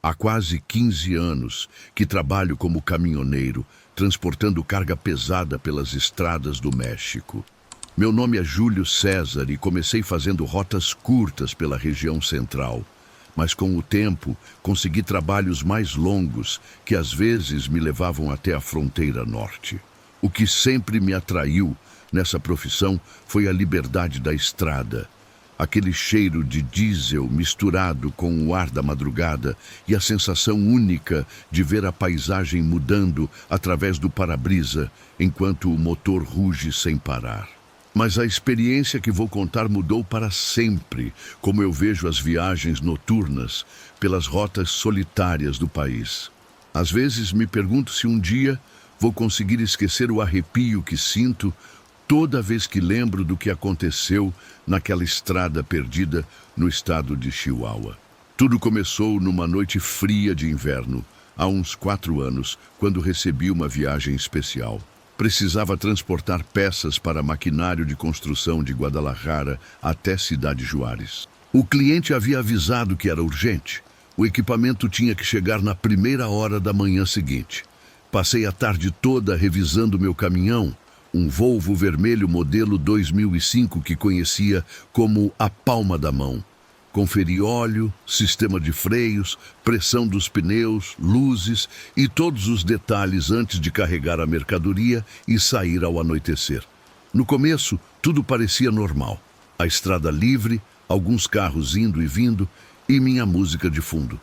Há quase 15 anos que trabalho como caminhoneiro, transportando carga pesada pelas estradas do México. Meu nome é Júlio César e comecei fazendo rotas curtas pela região central. Mas com o tempo, consegui trabalhos mais longos, que às vezes me levavam até a fronteira norte. O que sempre me atraiu nessa profissão foi a liberdade da estrada. Aquele cheiro de diesel misturado com o ar da madrugada e a sensação única de ver a paisagem mudando através do para-brisa enquanto o motor ruge sem parar. Mas a experiência que vou contar mudou para sempre, como eu vejo as viagens noturnas pelas rotas solitárias do país. Às vezes me pergunto se um dia vou conseguir esquecer o arrepio que sinto toda vez que lembro do que aconteceu naquela estrada perdida no estado de Chihuahua. Tudo começou numa noite fria de inverno, há uns 4 anos, quando recebi uma viagem especial. Precisava transportar peças para maquinário de construção de Guadalajara até Cidade Juárez. O cliente havia avisado que era urgente. O equipamento tinha que chegar na primeira hora da manhã seguinte. Passei a tarde toda revisando meu caminhão, um Volvo vermelho modelo 2005 que conhecia como a palma da mão. Conferi óleo, sistema de freios, pressão dos pneus, luzes e todos os detalhes antes de carregar a mercadoria e sair ao anoitecer. No começo, tudo parecia normal. A estrada livre, alguns carros indo e vindo e minha música de fundo.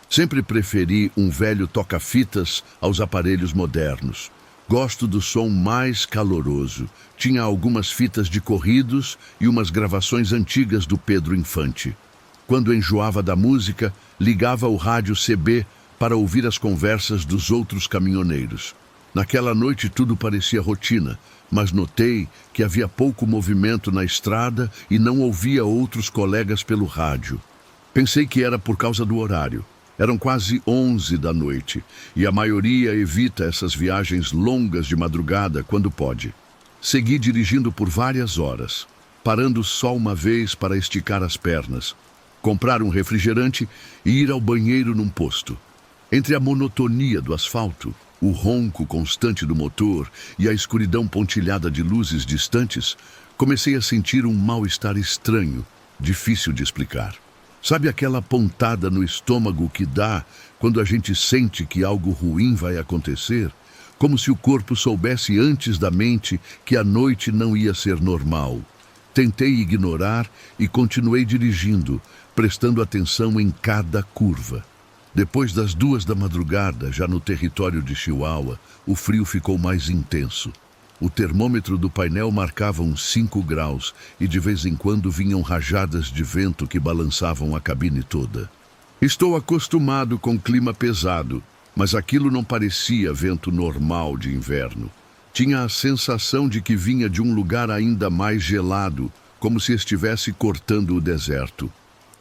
Sempre preferi um velho toca-fitas aos aparelhos modernos. Gosto do som mais caloroso. Tinha algumas fitas de corridos e umas gravações antigas do Pedro Infante. Quando enjoava da música, ligava o rádio CB para ouvir as conversas dos outros caminhoneiros. Naquela noite tudo parecia rotina, mas notei que havia pouco movimento na estrada e não ouvia outros colegas pelo rádio. Pensei que era por causa do horário. Eram quase 11 da noite e a maioria evita essas viagens longas de madrugada quando pode. Segui dirigindo por várias horas, parando só uma vez para esticar as pernas, comprar um refrigerante e ir ao banheiro num posto. Entre a monotonia do asfalto, o ronco constante do motor e a escuridão pontilhada de luzes distantes, comecei a sentir um mal-estar estranho, difícil de explicar. Sabe aquela pontada no estômago que dá quando a gente sente que algo ruim vai acontecer? Como se o corpo soubesse antes da mente que a noite não ia ser normal. Tentei ignorar e continuei dirigindo, prestando atenção em cada curva. Depois das 2 da madrugada, já no território de Chihuahua, o frio ficou mais intenso. O termômetro do painel marcava uns 5 graus e de vez em quando vinham rajadas de vento que balançavam a cabine toda. Estou acostumado com clima pesado, mas aquilo não parecia vento normal de inverno. Tinha a sensação de que vinha de um lugar ainda mais gelado, como se estivesse cortando o deserto.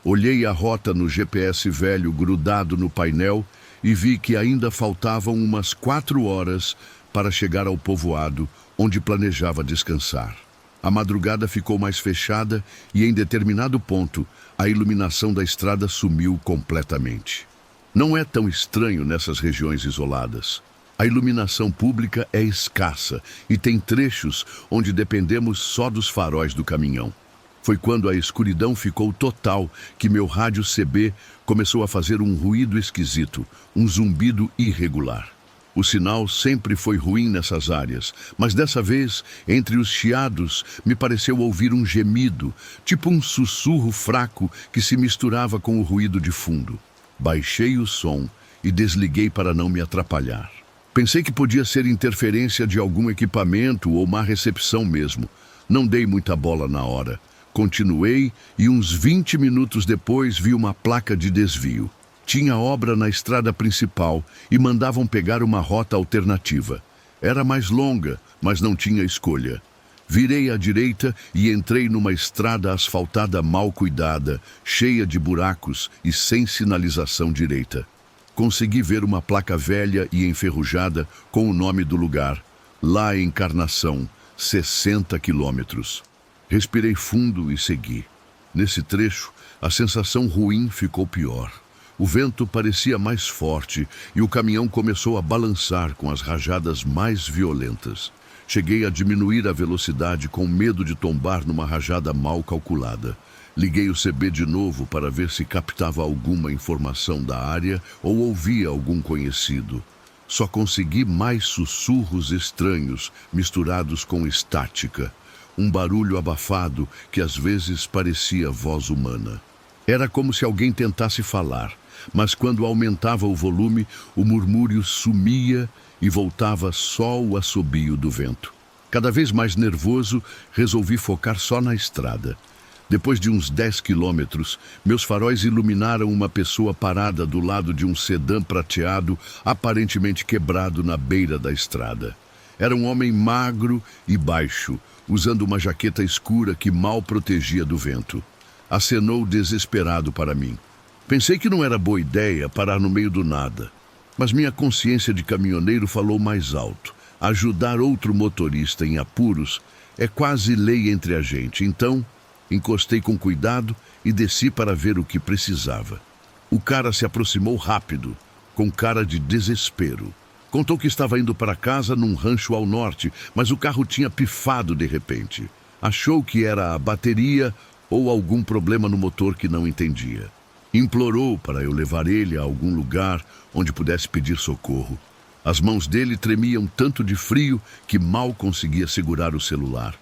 Olhei a rota no GPS velho grudado no painel e vi que ainda faltavam umas 4 horas para chegar ao povoado, onde planejava descansar. A madrugada ficou mais fechada e, em determinado ponto, a iluminação da estrada sumiu completamente. Não é tão estranho nessas regiões isoladas. A iluminação pública é escassa e tem trechos onde dependemos só dos faróis do caminhão. Foi quando a escuridão ficou total que meu rádio CB começou a fazer um ruído esquisito, um zumbido irregular. O sinal sempre foi ruim nessas áreas, mas dessa vez, entre os chiados, me pareceu ouvir um gemido, tipo um sussurro fraco que se misturava com o ruído de fundo. Baixei o som e desliguei para não me atrapalhar. Pensei que podia ser interferência de algum equipamento ou má recepção mesmo. Não dei muita bola na hora. Continuei e uns 20 minutos depois vi uma placa de desvio. Tinha obra na estrada principal e mandavam pegar uma rota alternativa. Era mais longa, mas não tinha escolha. Virei à direita e entrei numa estrada asfaltada mal cuidada, cheia de buracos e sem sinalização direita. Consegui ver uma placa velha e enferrujada com o nome do lugar, La Encarnação, 60 quilômetros. Respirei fundo e segui. Nesse trecho, a sensação ruim ficou pior. O vento parecia mais forte e o caminhão começou a balançar com as rajadas mais violentas. Cheguei a diminuir a velocidade com medo de tombar numa rajada mal calculada. Liguei o CB de novo para ver se captava alguma informação da área ou ouvia algum conhecido. Só consegui mais sussurros estranhos misturados com estática. Um barulho abafado que às vezes parecia voz humana. Era como se alguém tentasse falar, mas quando aumentava o volume, o murmúrio sumia e voltava só o assobio do vento. Cada vez mais nervoso, resolvi focar só na estrada. Depois de uns 10 quilômetros, meus faróis iluminaram uma pessoa parada do lado de um sedã prateado, aparentemente quebrado na beira da estrada. Era um homem magro e baixo, usando uma jaqueta escura que mal protegia do vento. Acenou desesperado para mim. Pensei que não era boa ideia parar no meio do nada, mas minha consciência de caminhoneiro falou mais alto. Ajudar outro motorista em apuros é quase lei entre a gente, então encostei com cuidado e desci para ver o que precisava. O cara se aproximou rápido, com cara de desespero. Contou que estava indo para casa num rancho ao norte, mas o carro tinha pifado de repente. Achou que era a bateria ou algum problema no motor que não entendia. Implorou para eu levar ele a algum lugar onde pudesse pedir socorro. As mãos dele tremiam tanto de frio que mal conseguia segurar o celular.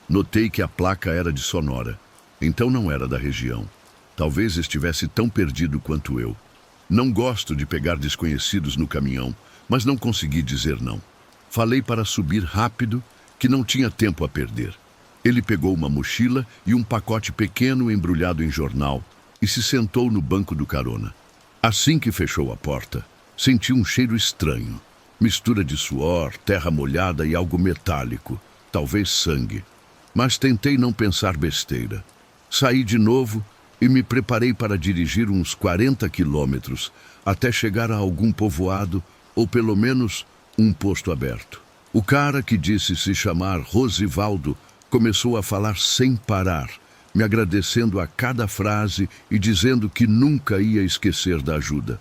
Notei que a placa era de Sonora, então não era da região. Talvez estivesse tão perdido quanto eu. Não gosto de pegar desconhecidos no caminhão, mas não consegui dizer não. Falei para subir rápido, que não tinha tempo a perder. Ele pegou uma mochila e um pacote pequeno embrulhado em jornal e se sentou no banco do carona. Assim que fechou a porta, senti um cheiro estranho. Mistura de suor, terra molhada e algo metálico, talvez sangue. Mas tentei não pensar besteira. Saí de novo e me preparei para dirigir uns 40 quilômetros até chegar a algum povoado ou pelo menos um posto aberto. O cara que disse se chamar Rosivaldo começou a falar sem parar, me agradecendo a cada frase e dizendo que nunca ia esquecer da ajuda.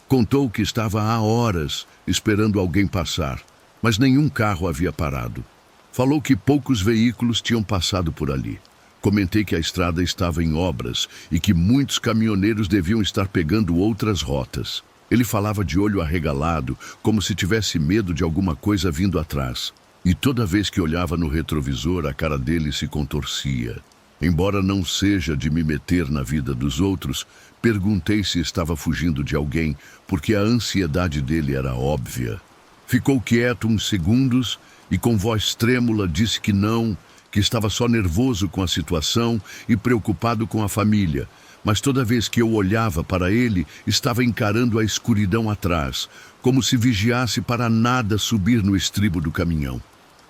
Contou que estava há horas esperando alguém passar, mas nenhum carro havia parado. Falou que poucos veículos tinham passado por ali. Comentei que a estrada estava em obras e que muitos caminhoneiros deviam estar pegando outras rotas. Ele falava de olho arregalado, como se tivesse medo de alguma coisa vindo atrás. E toda vez que olhava no retrovisor, a cara dele se contorcia. Embora não seja de me meter na vida dos outros, perguntei se estava fugindo de alguém, porque a ansiedade dele era óbvia. Ficou quieto uns segundos e com voz trêmula disse que não, que estava só nervoso com a situação e preocupado com a família. Mas toda vez que eu olhava para ele, estava encarando a escuridão atrás, como se vigiasse para nada subir no estribo do caminhão.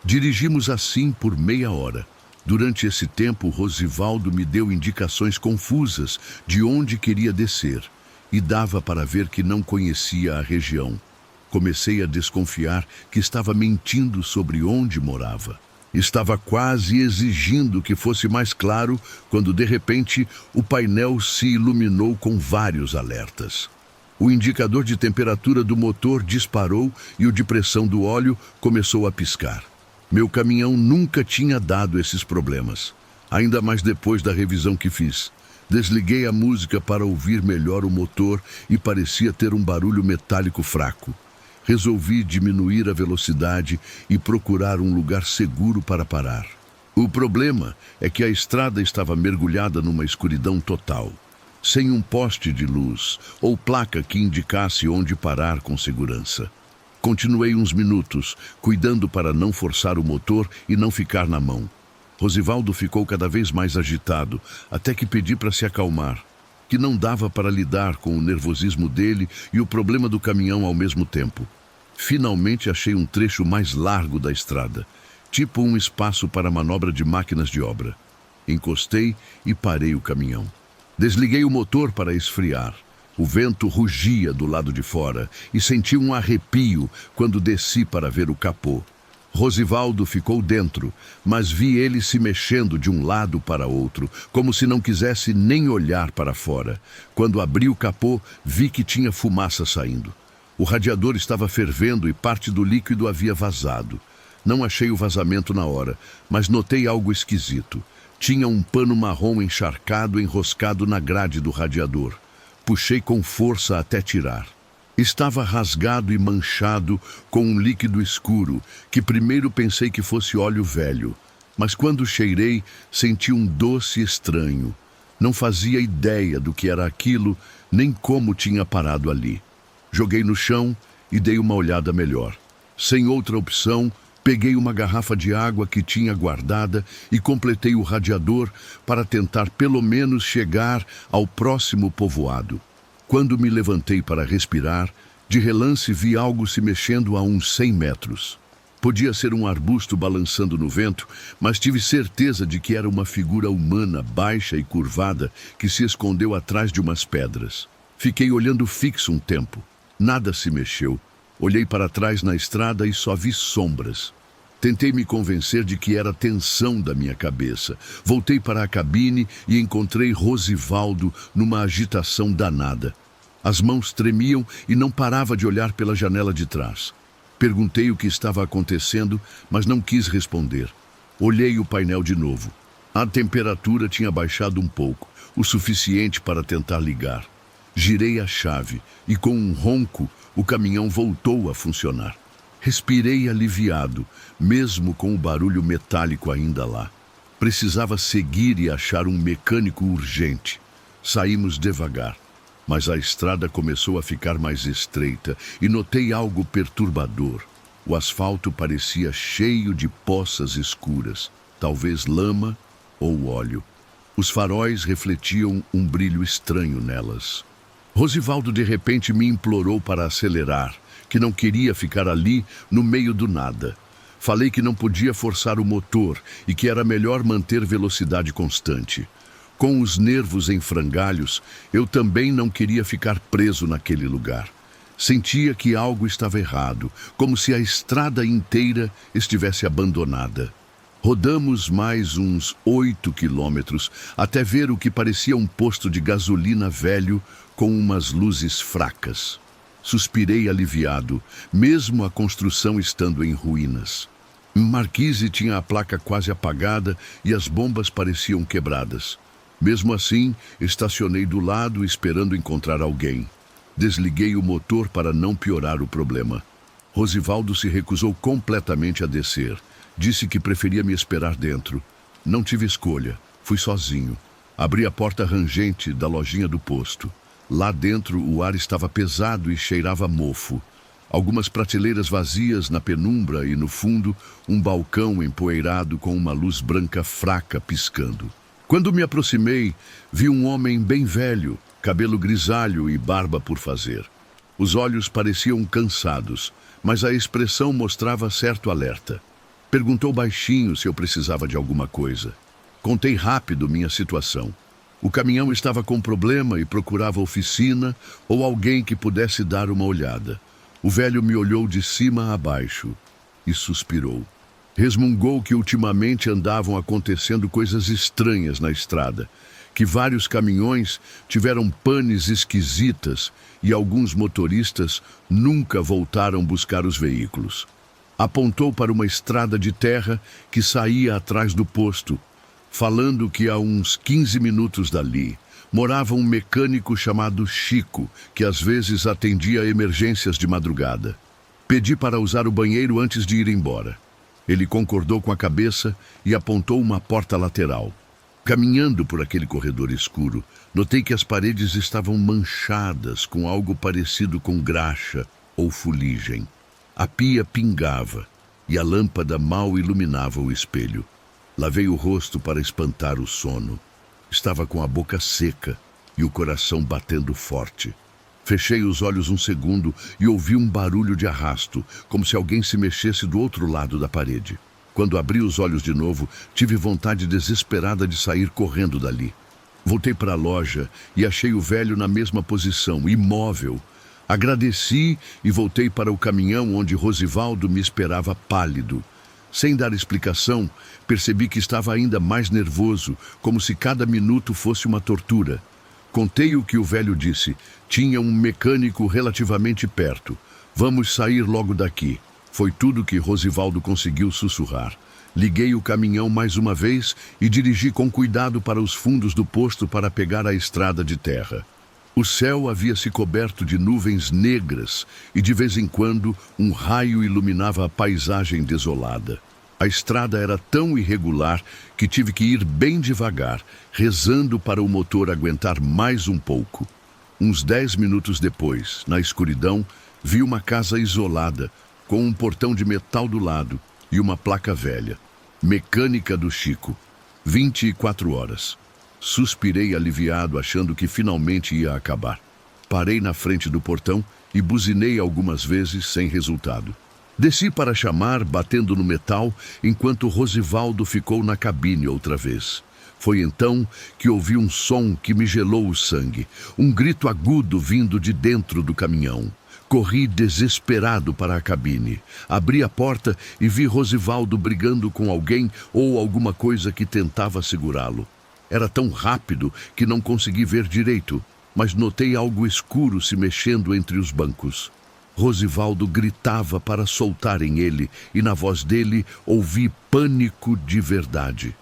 Dirigimos assim por meia hora. Durante esse tempo, Rosivaldo me deu indicações confusas de onde queria descer, e dava para ver que não conhecia a região. Comecei a desconfiar que estava mentindo sobre onde morava. Estava quase exigindo que fosse mais claro quando, de repente, o painel se iluminou com vários alertas. O indicador de temperatura do motor disparou e o de pressão do óleo começou a piscar. Meu caminhão nunca tinha dado esses problemas, ainda mais depois da revisão que fiz. Desliguei a música para ouvir melhor o motor e parecia ter um barulho metálico fraco. Resolvi diminuir a velocidade e procurar um lugar seguro para parar. O problema é que a estrada estava mergulhada numa escuridão total, sem um poste de luz ou placa que indicasse onde parar com segurança. Continuei uns minutos, cuidando para não forçar o motor e não ficar na mão. Rosivaldo ficou cada vez mais agitado, até que pedi para se acalmar, que não dava para lidar com o nervosismo dele e o problema do caminhão ao mesmo tempo. Finalmente achei um trecho mais largo da estrada, tipo um espaço para manobra de máquinas de obra. Encostei e parei o caminhão. Desliguei o motor para esfriar. O vento rugia do lado de fora e senti um arrepio quando desci para ver o capô. Rosivaldo ficou dentro, mas vi ele se mexendo de um lado para outro, como se não quisesse nem olhar para fora. Quando abri o capô, vi que tinha fumaça saindo. O radiador estava fervendo e parte do líquido havia vazado. Não achei o vazamento na hora, mas notei algo esquisito. Tinha um pano marrom encharcado enroscado na grade do radiador. Puxei com força até tirar. Estava rasgado e manchado com um líquido escuro, que primeiro pensei que fosse óleo velho. Mas quando cheirei, senti um doce estranho. Não fazia ideia do que era aquilo, nem como tinha parado ali. Joguei no chão e dei uma olhada melhor. Sem outra opção, peguei uma garrafa de água que tinha guardada e completei o radiador para tentar pelo menos chegar ao próximo povoado. Quando me levantei para respirar, de relance vi algo se mexendo a uns 100 metros. Podia ser um arbusto balançando no vento, mas tive certeza de que era uma figura humana baixa e curvada que se escondeu atrás de umas pedras. Fiquei olhando fixo um tempo. Nada se mexeu. Olhei para trás na estrada e só vi sombras. Tentei me convencer de que era tensão da minha cabeça. Voltei para a cabine e encontrei Rosivaldo numa agitação danada. As mãos tremiam e não parava de olhar pela janela de trás. Perguntei o que estava acontecendo, mas não quis responder. Olhei o painel de novo. A temperatura tinha baixado um pouco, o suficiente para tentar ligar. Girei a chave e, com um ronco, o caminhão voltou a funcionar. Respirei aliviado, mesmo com o barulho metálico ainda lá. Precisava seguir e achar um mecânico urgente. Saímos devagar, mas a estrada começou a ficar mais estreita e notei algo perturbador. O asfalto parecia cheio de poças escuras, talvez lama ou óleo. Os faróis refletiam um brilho estranho nelas. Rosivaldo de repente me implorou para acelerar, que não queria ficar ali no meio do nada. Falei que não podia forçar o motor e que era melhor manter velocidade constante. Com os nervos em frangalhos, eu também não queria ficar preso naquele lugar. Sentia que algo estava errado, como se a estrada inteira estivesse abandonada. Rodamos mais uns 8 quilômetros até ver o que parecia um posto de gasolina velho com umas luzes fracas. Suspirei aliviado, mesmo a construção estando em ruínas. Marquise tinha a placa quase apagada e as bombas pareciam quebradas. Mesmo assim, estacionei do lado esperando encontrar alguém. Desliguei o motor para não piorar o problema. Rosivaldo se recusou completamente a descer. Disse que preferia me esperar dentro. Não tive escolha. Fui sozinho. Abri a porta rangente da lojinha do posto. Lá dentro o ar estava pesado e cheirava mofo. Algumas prateleiras vazias na penumbra e no fundo um balcão empoeirado com uma luz branca fraca piscando. Quando me aproximei, vi um homem bem velho, cabelo grisalho e barba por fazer. Os olhos pareciam cansados, mas a expressão mostrava certo alerta. Perguntou baixinho se eu precisava de alguma coisa. Contei rápido minha situação. O caminhão estava com problema e procurava oficina ou alguém que pudesse dar uma olhada. O velho me olhou de cima a baixo e suspirou. Resmungou que ultimamente andavam acontecendo coisas estranhas na estrada, que vários caminhões tiveram panes esquisitas e alguns motoristas nunca voltaram buscar os veículos. Apontou para uma estrada de terra que saía atrás do posto, falando que a uns 15 minutos dali morava um mecânico chamado Chico, que às vezes atendia emergências de madrugada. Pedi para usar o banheiro antes de ir embora. Ele concordou com a cabeça e apontou uma porta lateral. Caminhando por aquele corredor escuro, notei que as paredes estavam manchadas com algo parecido com graxa ou fuligem. A pia pingava e a lâmpada mal iluminava o espelho. Lavei o rosto para espantar o sono. Estava com a boca seca e o coração batendo forte. Fechei os olhos um segundo e ouvi um barulho de arrasto, como se alguém se mexesse do outro lado da parede. Quando abri os olhos de novo, tive vontade desesperada de sair correndo dali. Voltei para a loja e achei o velho na mesma posição, imóvel. Agradeci e voltei para o caminhão onde Rosivaldo me esperava pálido. Sem dar explicação, percebi que estava ainda mais nervoso, como se cada minuto fosse uma tortura. Contei o que o velho disse. Tinha um mecânico relativamente perto. Vamos sair logo daqui. Foi tudo que Rosivaldo conseguiu sussurrar. Liguei o caminhão mais uma vez e dirigi com cuidado para os fundos do posto para pegar a estrada de terra. O céu havia se coberto de nuvens negras e de vez em quando um raio iluminava a paisagem desolada. A estrada era tão irregular que tive que ir bem devagar, rezando para o motor aguentar mais um pouco. Uns 10 minutos depois, na escuridão, vi uma casa isolada, com um portão de metal do lado e uma placa velha. Mecânica do Chico. 24 horas. Suspirei aliviado, achando que finalmente ia acabar. Parei na frente do portão e buzinei algumas vezes sem resultado. Desci para chamar, batendo no metal, enquanto Rosivaldo ficou na cabine outra vez. Foi então que ouvi um som que me gelou o sangue, um grito agudo vindo de dentro do caminhão. Corri desesperado para a cabine. Abri a porta e vi Rosivaldo brigando com alguém ou alguma coisa que tentava segurá-lo. Era tão rápido que não consegui ver direito, mas notei algo escuro se mexendo entre os bancos. Rosivaldo gritava para soltarem ele e na voz dele ouvi pânico de verdade.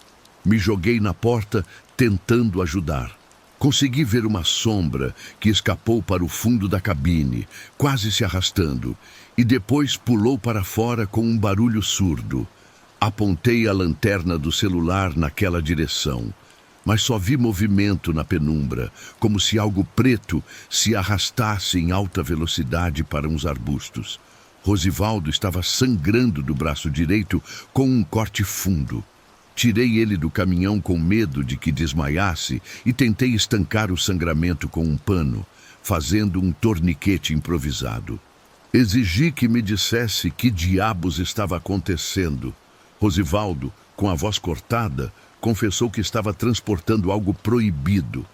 Me joguei na porta tentando ajudar. Consegui ver uma sombra que escapou para o fundo da cabine, quase se arrastando, e depois pulou para fora com um barulho surdo. Apontei a lanterna do celular naquela direção, mas só vi movimento na penumbra, como se algo preto se arrastasse em alta velocidade para uns arbustos. Rosivaldo estava sangrando do braço direito com um corte fundo. Tirei ele do caminhão com medo de que desmaiasse e tentei estancar o sangramento com um pano, fazendo um torniquete improvisado. Exigi que me dissesse que diabos estava acontecendo. Rosivaldo, com a voz cortada, confessou que estava transportando algo proibido,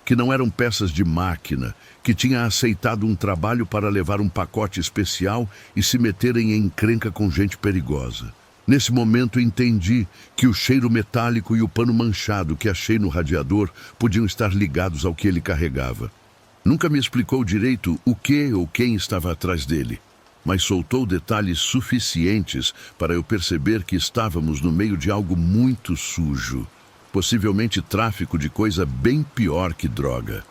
que não eram peças de máquina, que tinha aceitado um trabalho para levar um pacote especial e se meterem em encrenca com gente perigosa. Nesse momento entendi que o cheiro metálico e o pano manchado que achei no radiador podiam estar ligados ao que ele carregava. Nunca me explicou direito o que ou quem estava atrás dele, mas soltou detalhes suficientes para eu perceber que estávamos no meio de algo muito sujo, possivelmente tráfico de coisa bem pior que droga.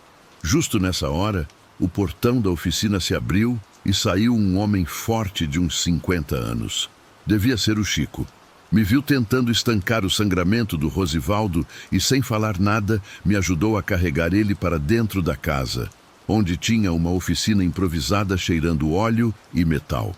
Justo nessa hora, o portão da oficina se abriu e saiu um homem forte de uns 50 anos. Devia ser o Chico. Me viu tentando estancar o sangramento do Rosivaldo e, sem falar nada, me ajudou a carregar ele para dentro da casa, onde tinha uma oficina improvisada cheirando óleo e metal.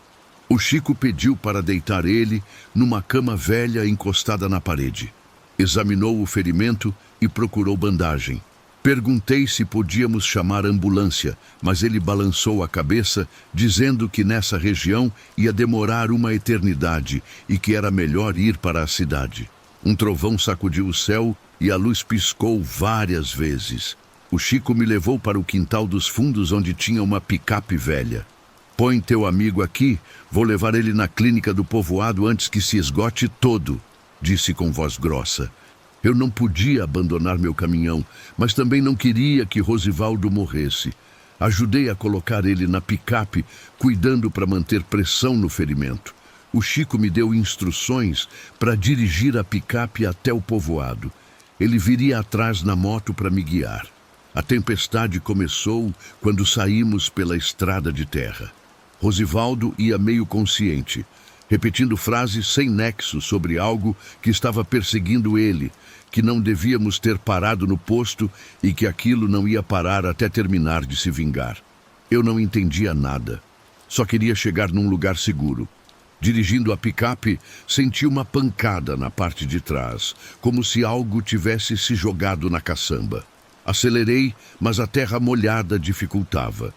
O Chico pediu para deitar ele numa cama velha encostada na parede. Examinou o ferimento e procurou bandagem. Perguntei se podíamos chamar ambulância, mas ele balançou a cabeça, dizendo que nessa região ia demorar uma eternidade e que era melhor ir para a cidade. Um trovão sacudiu o céu e a luz piscou várias vezes. O Chico me levou para o quintal dos fundos onde tinha uma picape velha. Põe teu amigo aqui, vou levar ele na clínica do povoado antes que se esgote todo, disse com voz grossa. Eu não podia abandonar meu caminhão, mas também não queria que Rosivaldo morresse. Ajudei a colocar ele na picape, cuidando para manter pressão no ferimento. O Chico me deu instruções para dirigir a picape até o povoado. Ele viria atrás na moto para me guiar. A tempestade começou quando saímos pela estrada de terra. Rosivaldo ia meio consciente, repetindo frases sem nexo sobre algo que estava perseguindo ele, que não devíamos ter parado no posto e que aquilo não ia parar até terminar de se vingar. Eu não entendia nada. Só queria chegar num lugar seguro. Dirigindo a picape, senti uma pancada na parte de trás, como se algo tivesse se jogado na caçamba. Acelerei, mas a terra molhada dificultava.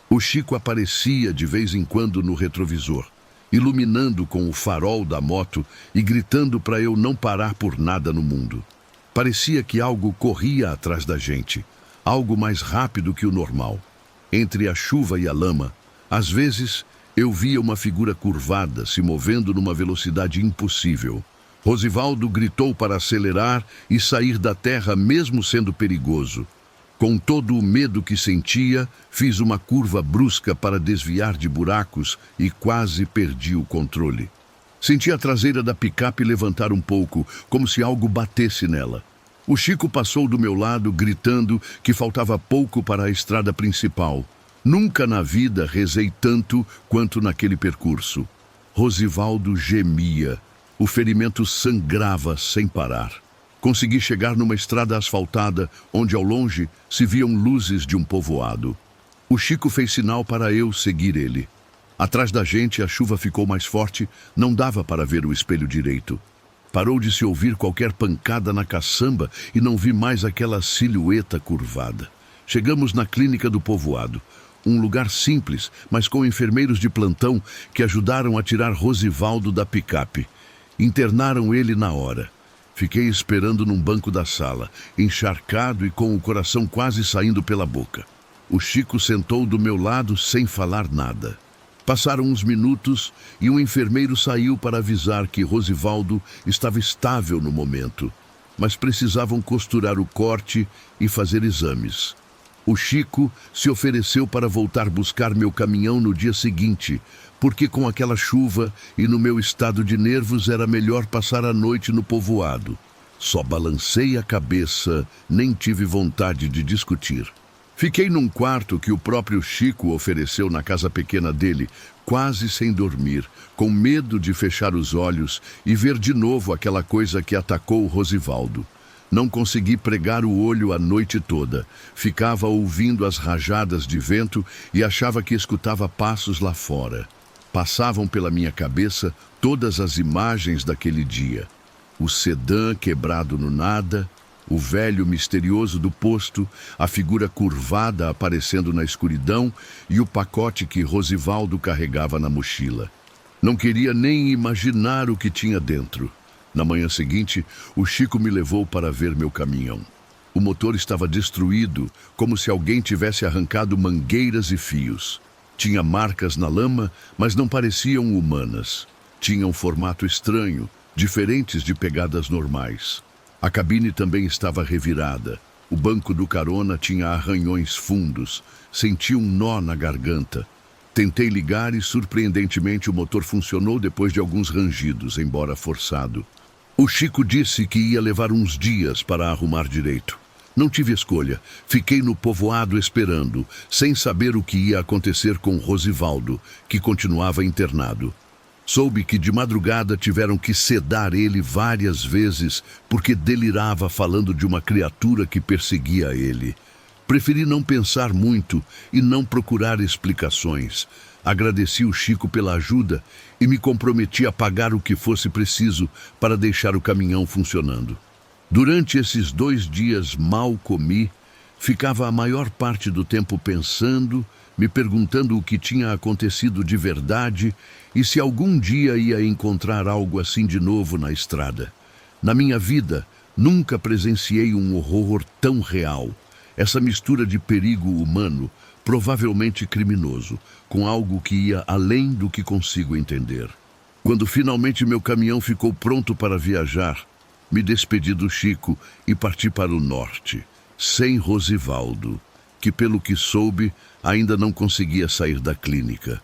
O Chico aparecia de vez em quando no retrovisor, iluminando com o farol da moto e gritando para eu não parar por nada no mundo. Parecia que algo corria atrás da gente, algo mais rápido que o normal. Entre a chuva e a lama, às vezes Eu via uma figura curvada se movendo numa velocidade impossível. Rosivaldo gritou para acelerar e sair da terra mesmo sendo perigoso. Com todo o medo que sentia, fiz uma curva brusca para desviar de buracos e quase perdi o controle. Senti a traseira da picape levantar um pouco, como se algo batesse nela. O Chico passou do meu lado, gritando que faltava pouco para a estrada principal. Nunca na vida rezei tanto quanto naquele percurso. Rosivaldo gemia. O ferimento sangrava sem parar. Consegui chegar numa estrada asfaltada, onde ao longe se viam luzes de um povoado. O Chico fez sinal para eu seguir ele. Atrás da gente a chuva ficou mais forte, não dava para ver o espelho direito. Parou de se ouvir qualquer pancada na caçamba e não vi mais aquela silhueta curvada. Chegamos na clínica do povoado. Um lugar simples, mas com enfermeiros de plantão que ajudaram a tirar Rosivaldo da picape. Internaram ele na hora. Fiquei esperando num banco da sala, encharcado e com o coração quase saindo pela boca. O Chico sentou do meu lado sem falar nada. Passaram uns minutos e um enfermeiro saiu para avisar que Rosivaldo estava estável no momento, mas precisavam costurar o corte e fazer exames. O Chico se ofereceu para voltar buscar meu caminhão no dia seguinte, porque com aquela chuva e no meu estado de nervos era melhor passar a noite no povoado. Só balancei a cabeça, nem tive vontade de discutir. Fiquei num quarto que o próprio Chico ofereceu na casa pequena dele, quase sem dormir, com medo de fechar os olhos e ver de novo aquela coisa que atacou Rosivaldo. Não consegui pregar o olho a noite toda. Ficava ouvindo as rajadas de vento e achava que escutava passos lá fora. Passavam pela minha cabeça todas as imagens daquele dia. O sedã quebrado no nada, o velho misterioso do posto, a figura curvada aparecendo na escuridão e o pacote que Rosivaldo carregava na mochila. Não queria nem imaginar o que tinha dentro. Na manhã seguinte, o Chico me levou para ver meu caminhão. O motor estava destruído, como se alguém tivesse arrancado mangueiras e fios. Tinha marcas na lama, mas não pareciam humanas. Tinha um formato estranho, diferentes de pegadas normais. A cabine também estava revirada. O banco do carona tinha arranhões fundos. Senti um nó na garganta. Tentei ligar e, surpreendentemente, o motor funcionou depois de alguns rangidos, embora forçado. O Chico disse que ia levar uns dias para arrumar direito. Não tive escolha. Fiquei no povoado esperando, sem saber o que ia acontecer com Rosivaldo, que continuava internado. Soube que de madrugada tiveram que sedar ele várias vezes porque delirava falando de uma criatura que perseguia ele. Preferi não pensar muito e não procurar explicações. Agradeci o Chico pela ajuda e me comprometi a pagar o que fosse preciso para deixar o caminhão funcionando. Durante esses 2 dias mal comi, ficava a maior parte do tempo pensando, me perguntando o que tinha acontecido de verdade e se algum dia ia encontrar algo assim de novo na estrada. Na minha vida, nunca presenciei um horror tão real. Essa mistura de perigo humano, provavelmente criminoso, com algo que ia além do que consigo entender. Quando finalmente meu caminhão ficou pronto para viajar, me despedi do Chico e parti para o norte, sem Rosivaldo, que pelo que soube, ainda não conseguia sair da clínica.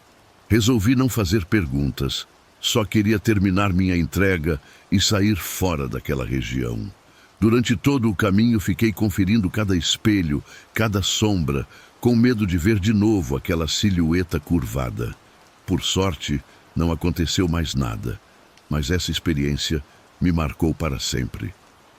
Resolvi não fazer perguntas, só queria terminar minha entrega e sair fora daquela região. Durante todo o caminho fiquei conferindo cada espelho, cada sombra, com medo de ver de novo aquela silhueta curvada. Por sorte, não aconteceu mais nada, mas essa experiência me marcou para sempre.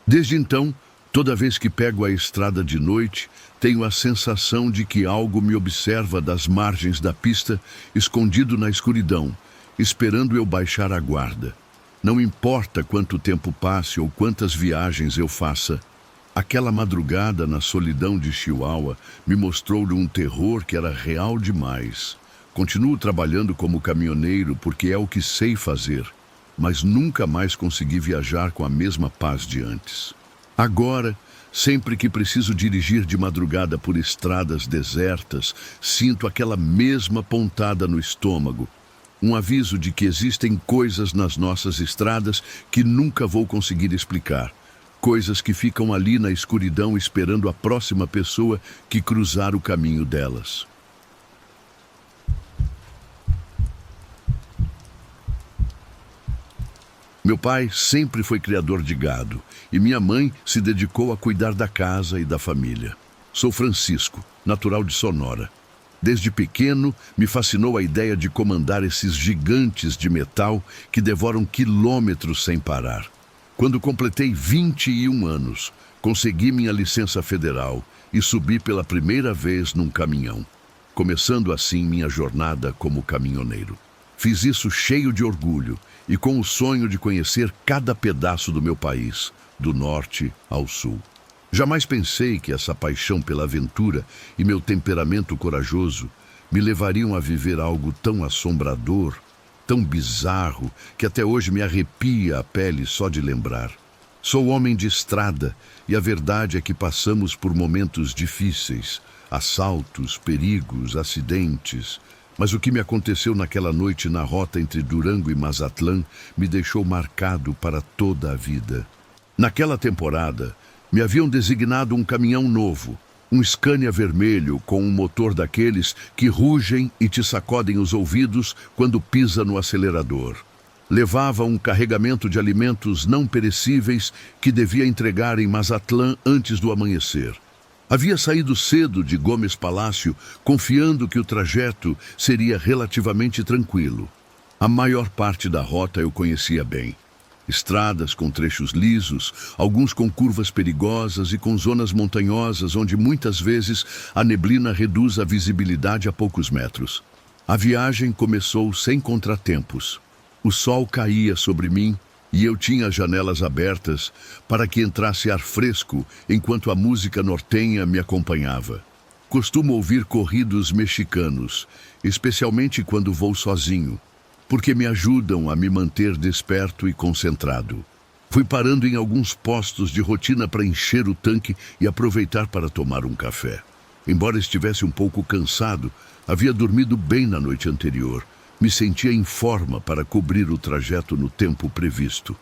Desde então, toda vez que pego a estrada de noite, tenho a sensação de que algo me observa das margens da pista, escondido na escuridão, esperando eu baixar a guarda. Não importa quanto tempo passe ou quantas viagens eu faça, aquela madrugada na solidão de Chihuahua me mostrou um terror que era real demais. Continuo trabalhando como caminhoneiro porque é o que sei fazer, mas nunca mais consegui viajar com a mesma paz de antes. Agora, sempre que preciso dirigir de madrugada por estradas desertas, sinto aquela mesma pontada no estômago, Um aviso de que existem coisas nas nossas estradas que nunca vou conseguir explicar. Coisas que ficam ali na escuridão esperando a próxima pessoa que cruzar o caminho delas. Meu pai sempre foi criador de gado e minha mãe se dedicou a cuidar da casa e da família. Sou Francisco, natural de Sonora. Desde pequeno, me fascinou a ideia de comandar esses gigantes de metal que devoram quilômetros sem parar. Quando completei 21 anos, consegui minha licença federal e subi pela primeira vez num caminhão, começando assim minha jornada como caminhoneiro. Fiz isso cheio de orgulho e com o sonho de conhecer cada pedaço do meu país, do norte ao sul. Jamais pensei que essa paixão pela aventura e meu temperamento corajoso me levariam a viver algo tão assombrador, tão bizarro, que até hoje me arrepia a pele só de lembrar. Sou homem de estrada e a verdade é que passamos por momentos difíceis, assaltos, perigos, acidentes. Mas o que me aconteceu naquela noite na rota entre Durango e Mazatlán me deixou marcado para toda a vida. Naquela temporada, me haviam designado um caminhão novo, um Scania vermelho com um motor daqueles que rugem e te sacodem os ouvidos quando pisa no acelerador. Levava um carregamento de alimentos não perecíveis que devia entregar em Mazatlán antes do amanhecer. Havia saído cedo de Gomes Palácio, confiando que o trajeto seria relativamente tranquilo. A maior parte da rota eu conhecia bem. Estradas com trechos lisos, alguns com curvas perigosas e com zonas montanhosas onde muitas vezes a neblina reduz a visibilidade a poucos metros. A viagem começou sem contratempos. O sol caía sobre mim e eu tinha as janelas abertas para que entrasse ar fresco enquanto a música nortenha me acompanhava. Costumo ouvir corridos mexicanos, especialmente quando vou sozinho, porque me ajudam a me manter desperto e concentrado. Fui parando em alguns postos de rotina para encher o tanque e aproveitar para tomar um café. Embora estivesse um pouco cansado, havia dormido bem na noite anterior. Me sentia em forma para cobrir o trajeto no tempo previsto.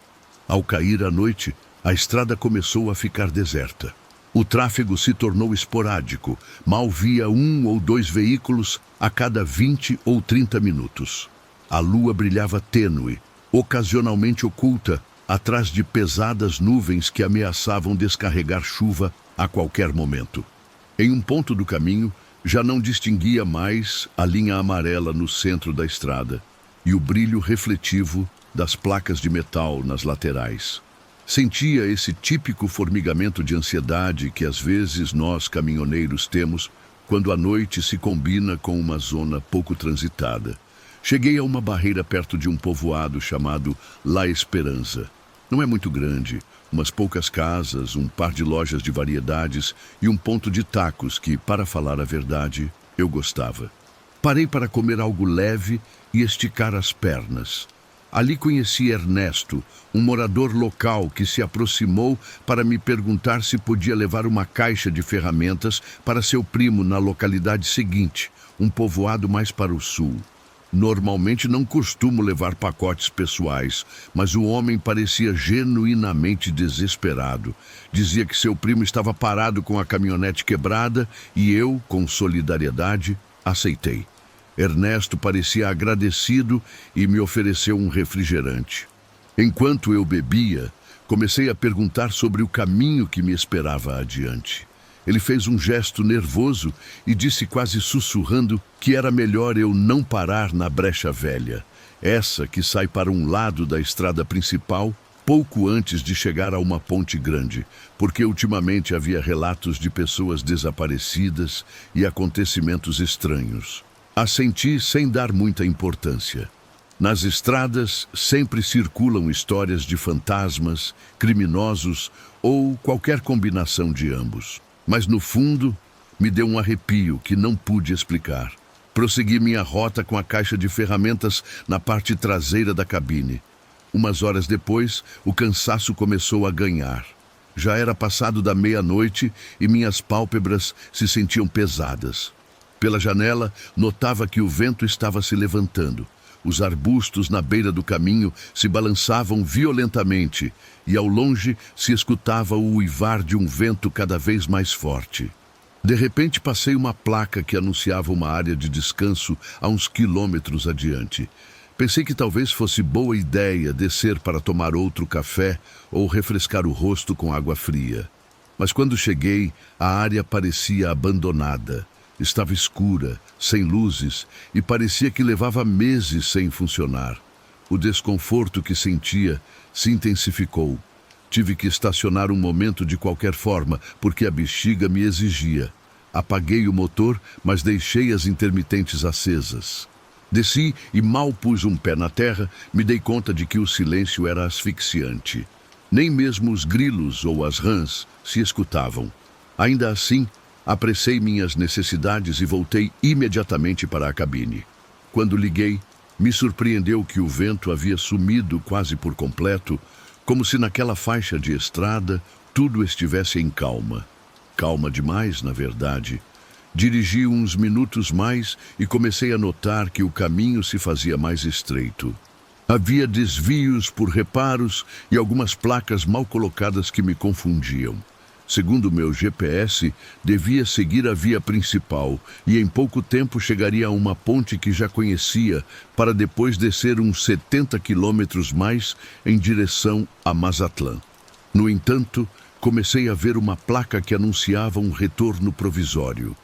Ao cair a noite, a estrada começou a ficar deserta. O tráfego se tornou esporádico, mal via 1 ou 2 veículos a cada 20 ou 30 minutos. A lua brilhava tênue, ocasionalmente oculta, atrás de pesadas nuvens que ameaçavam descarregar chuva a qualquer momento. Em um ponto do caminho, já não distinguia mais a linha amarela no centro da estrada e o brilho refletivo das placas de metal nas laterais. Sentia esse típico formigamento de ansiedade que às vezes nós caminhoneiros temos quando a noite se combina com uma zona pouco transitada. Cheguei a uma barreira perto de um povoado chamado La Esperança. Não é muito grande, umas poucas casas, um par de lojas de variedades e um ponto de tacos que, para falar a verdade, eu gostava. Parei para comer algo leve e esticar as pernas. Ali conheci Ernesto, um morador local que se aproximou para me perguntar se podia levar uma caixa de ferramentas para seu primo na localidade seguinte, um povoado mais para o sul. Normalmente não costumo levar pacotes pessoais, mas o homem parecia genuinamente desesperado. Dizia que seu primo estava parado com a caminhonete quebrada e eu, com solidariedade, aceitei. Ernesto parecia agradecido e me ofereceu um refrigerante. Enquanto eu bebia, comecei a perguntar sobre o caminho que me esperava adiante. Ele fez um gesto nervoso e disse quase sussurrando que era melhor eu não parar na Brecha Velha, essa que sai para um lado da estrada principal, pouco antes de chegar a uma ponte grande, porque ultimamente havia relatos de pessoas desaparecidas e acontecimentos estranhos. Assenti sem dar muita importância. Nas estradas sempre circulam histórias de fantasmas, criminosos ou qualquer combinação de ambos. Mas no fundo, me deu um arrepio que não pude explicar. Prossegui minha rota com a caixa de ferramentas na parte traseira da cabine. Umas horas depois, o cansaço começou a ganhar. Já era passado da meia-noite e minhas pálpebras se sentiam pesadas. Pela janela, notava que o vento estava se levantando. Os arbustos na beira do caminho se balançavam violentamente e ao longe se escutava o uivar de um vento cada vez mais forte. De repente passei uma placa que anunciava uma área de descanso a uns quilômetros adiante. Pensei que talvez fosse boa ideia descer para tomar outro café ou refrescar o rosto com água fria. Mas quando cheguei, a área parecia abandonada. Estava escura, sem luzes e parecia que levava meses sem funcionar. O desconforto que sentia se intensificou. Tive que estacionar um momento de qualquer forma, porque a bexiga me exigia. Apaguei o motor, mas deixei as intermitentes acesas. Desci e mal pus um pé na terra, me dei conta de que o silêncio era asfixiante. Nem mesmo os grilos ou as rãs se escutavam. Ainda assim, apressei minhas necessidades e voltei imediatamente para a cabine. Quando liguei, me surpreendeu que o vento havia sumido quase por completo, como se naquela faixa de estrada tudo estivesse em calma. Calma demais, na verdade. Dirigi uns minutos mais e comecei a notar que o caminho se fazia mais estreito. Havia desvios por reparos e algumas placas mal colocadas que me confundiam. Segundo meu GPS, devia seguir a via principal e em pouco tempo chegaria a uma ponte que já conhecia para depois descer uns 70 quilômetros mais em direção a Mazatlán. No entanto, comecei a ver uma placa que anunciava um retorno provisório.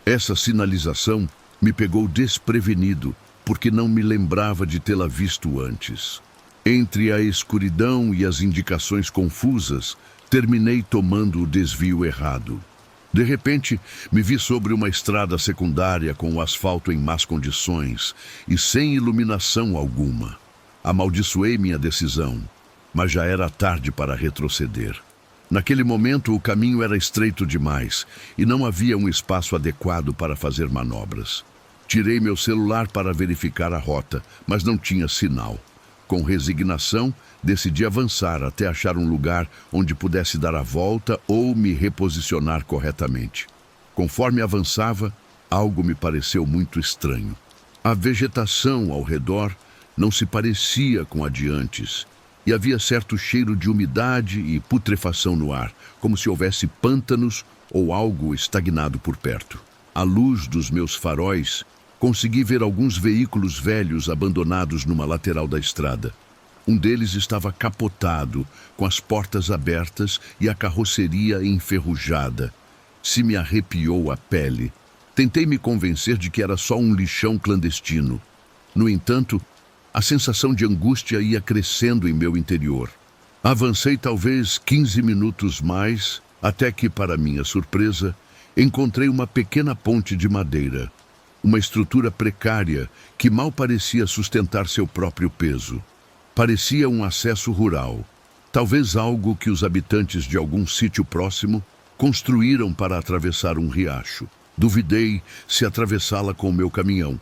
Essa sinalização me pegou desprevenido, porque não me lembrava de tê-la visto antes. Entre a escuridão e as indicações confusas, terminei tomando o desvio errado. De repente, me vi sobre uma estrada secundária com o asfalto em más condições e sem iluminação alguma. Amaldiçoei minha decisão, mas já era tarde para retroceder. Naquele momento, o caminho era estreito demais e não havia um espaço adequado para fazer manobras. Tirei meu celular para verificar a rota, mas não tinha sinal. Com resignação, decidi avançar até achar um lugar onde pudesse dar a volta ou me reposicionar corretamente. Conforme avançava, algo me pareceu muito estranho. A vegetação ao redor não se parecia com a de antes, e havia certo cheiro de umidade e putrefação no ar, como se houvesse pântanos ou algo estagnado por perto. À luz dos meus faróis, consegui ver alguns veículos velhos abandonados numa lateral da estrada. Um deles estava capotado, com as portas abertas e a carroceria enferrujada. Se me arrepiou a pele. Tentei me convencer de que era só um lixão clandestino. No entanto, a sensação de angústia ia crescendo em meu interior. Avancei talvez 15 minutos mais, até que, para minha surpresa, encontrei uma pequena ponte de madeira. Uma estrutura precária que mal parecia sustentar seu próprio peso. Parecia um acesso rural, talvez algo que os habitantes de algum sítio próximo construíram para atravessar um riacho. Duvidei se atravessá-la com o meu caminhão,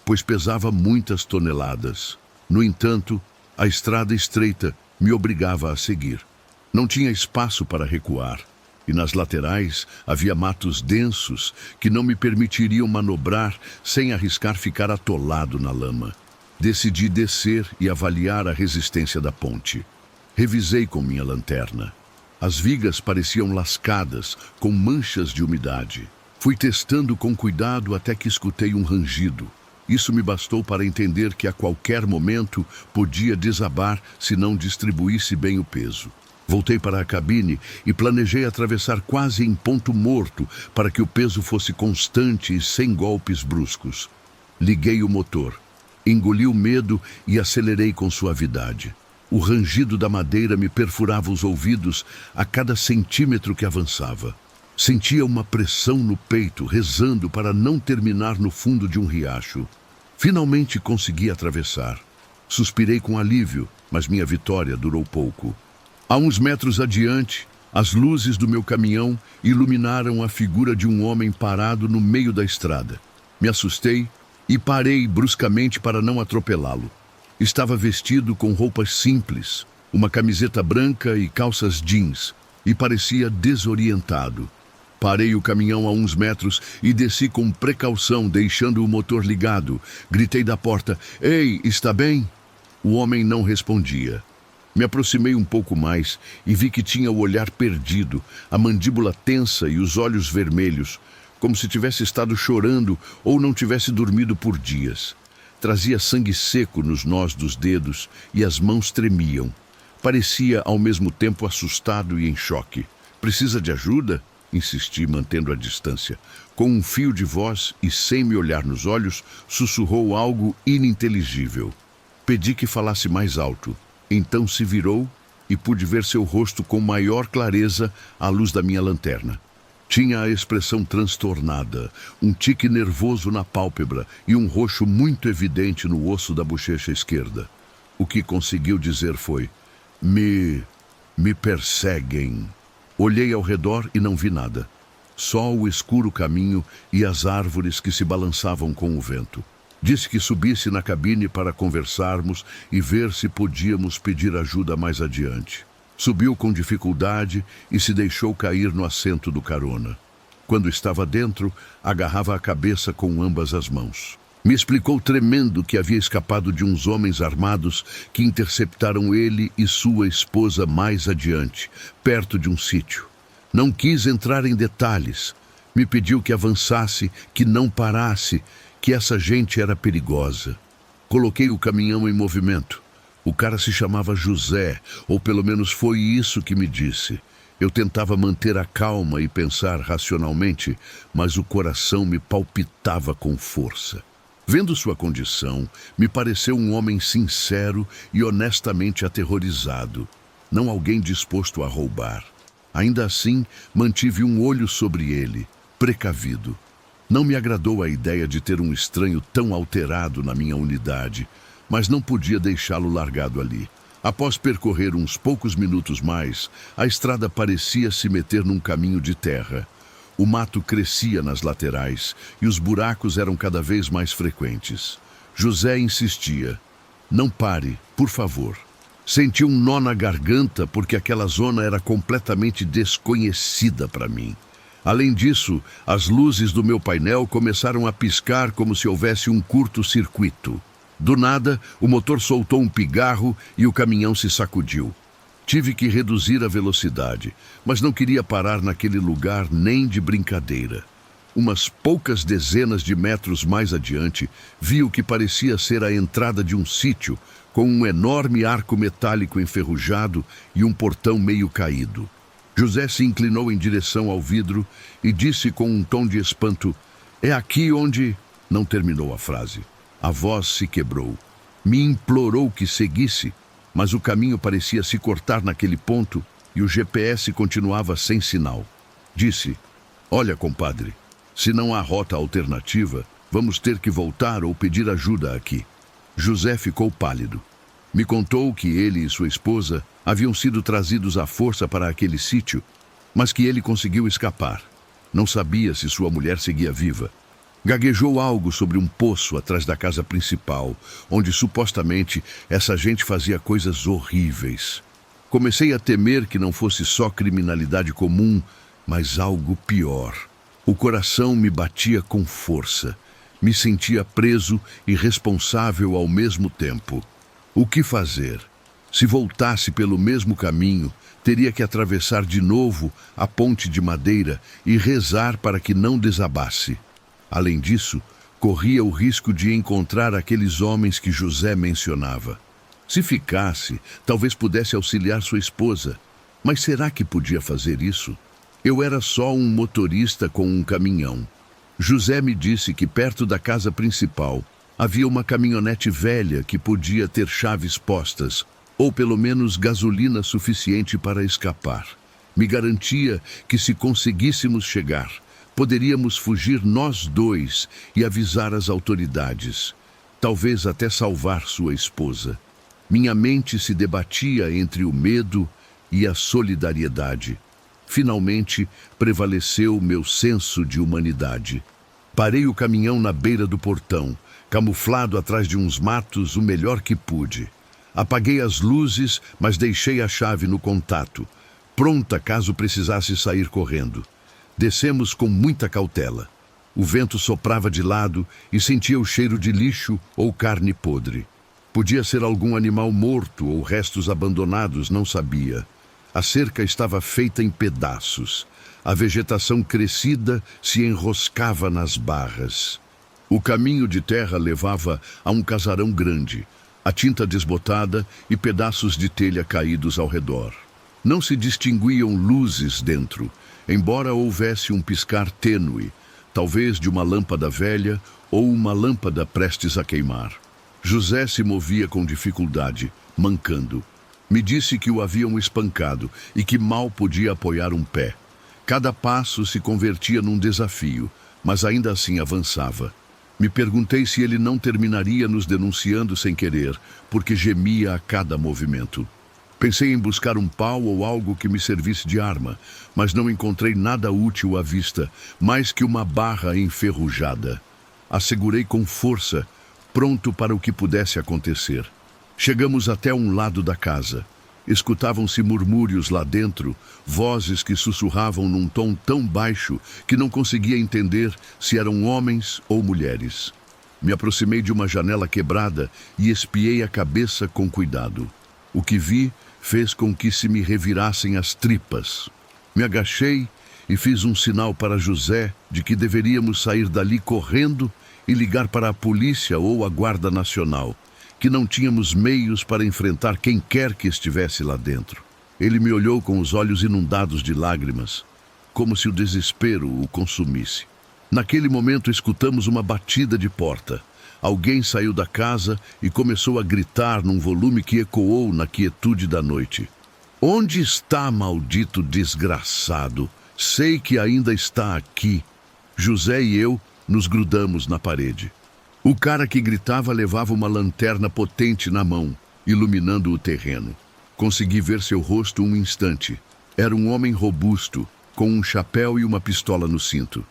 pois pesava muitas toneladas. No entanto, a estrada estreita me obrigava a seguir. Não tinha espaço para recuar, e nas laterais havia matos densos que não me permitiriam manobrar sem arriscar ficar atolado na lama. Decidi descer e avaliar a resistência da ponte. Revisei com minha lanterna. As vigas pareciam lascadas, com manchas de umidade. Fui testando com cuidado até que escutei um rangido. Isso me bastou para entender que a qualquer momento podia desabar se não distribuísse bem o peso. Voltei para a cabine e planejei atravessar quase em ponto morto para que o peso fosse constante e sem golpes bruscos. Liguei o motor, engoli o medo e acelerei com suavidade. O rangido da madeira me perfurava os ouvidos a cada centímetro que avançava. Sentia uma pressão no peito, rezando para não terminar no fundo de um riacho. Finalmente consegui atravessar. Suspirei com alívio, mas minha vitória durou pouco. A uns metros adiante, as luzes do meu caminhão iluminaram a figura de um homem parado no meio da estrada. Me assustei e parei bruscamente para não atropelá-lo. Estava vestido com roupas simples, uma camiseta branca e calças jeans, e parecia desorientado. Parei o caminhão a uns metros e desci com precaução, deixando o motor ligado. Gritei da porta: "Ei, está bem?" O homem não respondia. Me aproximei um pouco mais e vi que tinha o olhar perdido, a mandíbula tensa e os olhos vermelhos, como se tivesse estado chorando ou não tivesse dormido por dias. Trazia sangue seco nos nós dos dedos e as mãos tremiam. Parecia ao mesmo tempo assustado e em choque. "Precisa de ajuda?" Insisti, mantendo a distância. Com um fio de voz e sem me olhar nos olhos, sussurrou algo ininteligível. Pedi que falasse mais alto. Então se virou e pude ver seu rosto com maior clareza à luz da minha lanterna. Tinha a expressão transtornada, um tique nervoso na pálpebra e um roxo muito evidente no osso da bochecha esquerda. O que conseguiu dizer foi: Me perseguem." Olhei ao redor e não vi nada. Só o escuro caminho e as árvores que se balançavam com o vento. Disse que subisse na cabine para conversarmos e ver se podíamos pedir ajuda mais adiante. Subiu com dificuldade e se deixou cair no assento do carona. Quando estava dentro, agarrava a cabeça com ambas as mãos. Me explicou tremendo que havia escapado de uns homens armados que interceptaram ele e sua esposa mais adiante, perto de um sítio. Não quis entrar em detalhes. Me pediu que avançasse, que não parasse, que essa gente era perigosa. Coloquei o caminhão em movimento. O cara se chamava José, ou pelo menos foi isso que me disse. Eu tentava manter a calma e pensar racionalmente, mas o coração me palpitava com força. Vendo sua condição, me pareceu um homem sincero e honestamente aterrorizado, não alguém disposto a roubar. Ainda assim, mantive um olho sobre ele, precavido. Não me agradou a ideia de ter um estranho tão alterado na minha unidade, mas não podia deixá-lo largado ali. Após percorrer uns poucos minutos mais, a estrada parecia se meter num caminho de terra. O mato crescia nas laterais e os buracos eram cada vez mais frequentes. José insistia: "Não pare, por favor." Senti um nó na garganta porque aquela zona era completamente desconhecida para mim. Além disso, as luzes do meu painel começaram a piscar como se houvesse um curto-circuito. Do nada, o motor soltou um pigarro e o caminhão se sacudiu. Tive que reduzir a velocidade, mas não queria parar naquele lugar nem de brincadeira. Umas poucas dezenas de metros mais adiante, vi o que parecia ser a entrada de um sítio, com um enorme arco metálico enferrujado e um portão meio caído. José se inclinou em direção ao vidro e disse com um tom de espanto: "É aqui onde..." Não terminou a frase. A voz se quebrou. Me implorou que seguisse, mas o caminho parecia se cortar naquele ponto e o GPS continuava sem sinal. Disse: "Olha, compadre, se não há rota alternativa, vamos ter que voltar ou pedir ajuda aqui." José ficou pálido. Me contou que ele e sua esposa haviam sido trazidos à força para aquele sítio, mas que ele conseguiu escapar. Não sabia se sua mulher seguia viva. Gaguejou algo sobre um poço atrás da casa principal, onde supostamente essa gente fazia coisas horríveis. Comecei a temer que não fosse só criminalidade comum, mas algo pior. O coração me batia com força. Me sentia preso e responsável ao mesmo tempo. O que fazer? Se voltasse pelo mesmo caminho, teria que atravessar de novo a ponte de madeira e rezar para que não desabasse. Além disso, corria o risco de encontrar aqueles homens que José mencionava. Se ficasse, talvez pudesse auxiliar sua esposa. Mas será que podia fazer isso? Eu era só um motorista com um caminhão. José me disse que perto da casa principal havia uma caminhonete velha que podia ter chaves postas, ou pelo menos gasolina suficiente para escapar. Me garantia que se conseguíssemos chegar, poderíamos fugir nós dois e avisar as autoridades, talvez até salvar sua esposa. Minha mente se debatia entre o medo e a solidariedade. Finalmente, prevaleceu meu senso de humanidade. Parei o caminhão na beira do portão, camuflado atrás de uns matos o melhor que pude. Apaguei as luzes, mas deixei a chave no contato, pronta caso precisasse sair correndo. Descemos com muita cautela. O vento soprava de lado e sentia o cheiro de lixo ou carne podre. Podia ser algum animal morto ou restos abandonados, não sabia. A cerca estava feita em pedaços. A vegetação crescida se enroscava nas barras. O caminho de terra levava a um casarão grande, a tinta desbotada e pedaços de telha caídos ao redor. Não se distinguiam luzes dentro, embora houvesse um piscar tênue, talvez de uma lâmpada velha ou uma lâmpada prestes a queimar. José se movia com dificuldade, mancando. Me disse que o haviam espancado e que mal podia apoiar um pé. Cada passo se convertia num desafio, mas ainda assim avançava. Me perguntei se ele não terminaria nos denunciando sem querer, porque gemia a cada movimento. Pensei em buscar um pau ou algo que me servisse de arma, mas não encontrei nada útil à vista, mais que uma barra enferrujada. A segurei com força, pronto para o que pudesse acontecer. Chegamos até um lado da casa. Escutavam-se murmúrios lá dentro, vozes que sussurravam num tom tão baixo que não conseguia entender se eram homens ou mulheres. Me aproximei de uma janela quebrada e espiei a cabeça com cuidado. O que vi fez com que se me revirassem as tripas. Me agachei e fiz um sinal para José de que deveríamos sair dali correndo e ligar para a polícia ou a Guarda Nacional, que não tínhamos meios para enfrentar quem quer que estivesse lá dentro. Ele me olhou com os olhos inundados de lágrimas, como se o desespero o consumisse. Naquele momento escutamos uma batida de porta. Alguém saiu da casa e começou a gritar num volume que ecoou na quietude da noite. Onde está, maldito desgraçado? Sei que ainda está aqui. José e eu nos grudamos na parede. O cara que gritava levava uma lanterna potente na mão, iluminando o terreno. Consegui ver seu rosto um instante. Era um homem robusto, com um chapéu e uma pistola no cinto.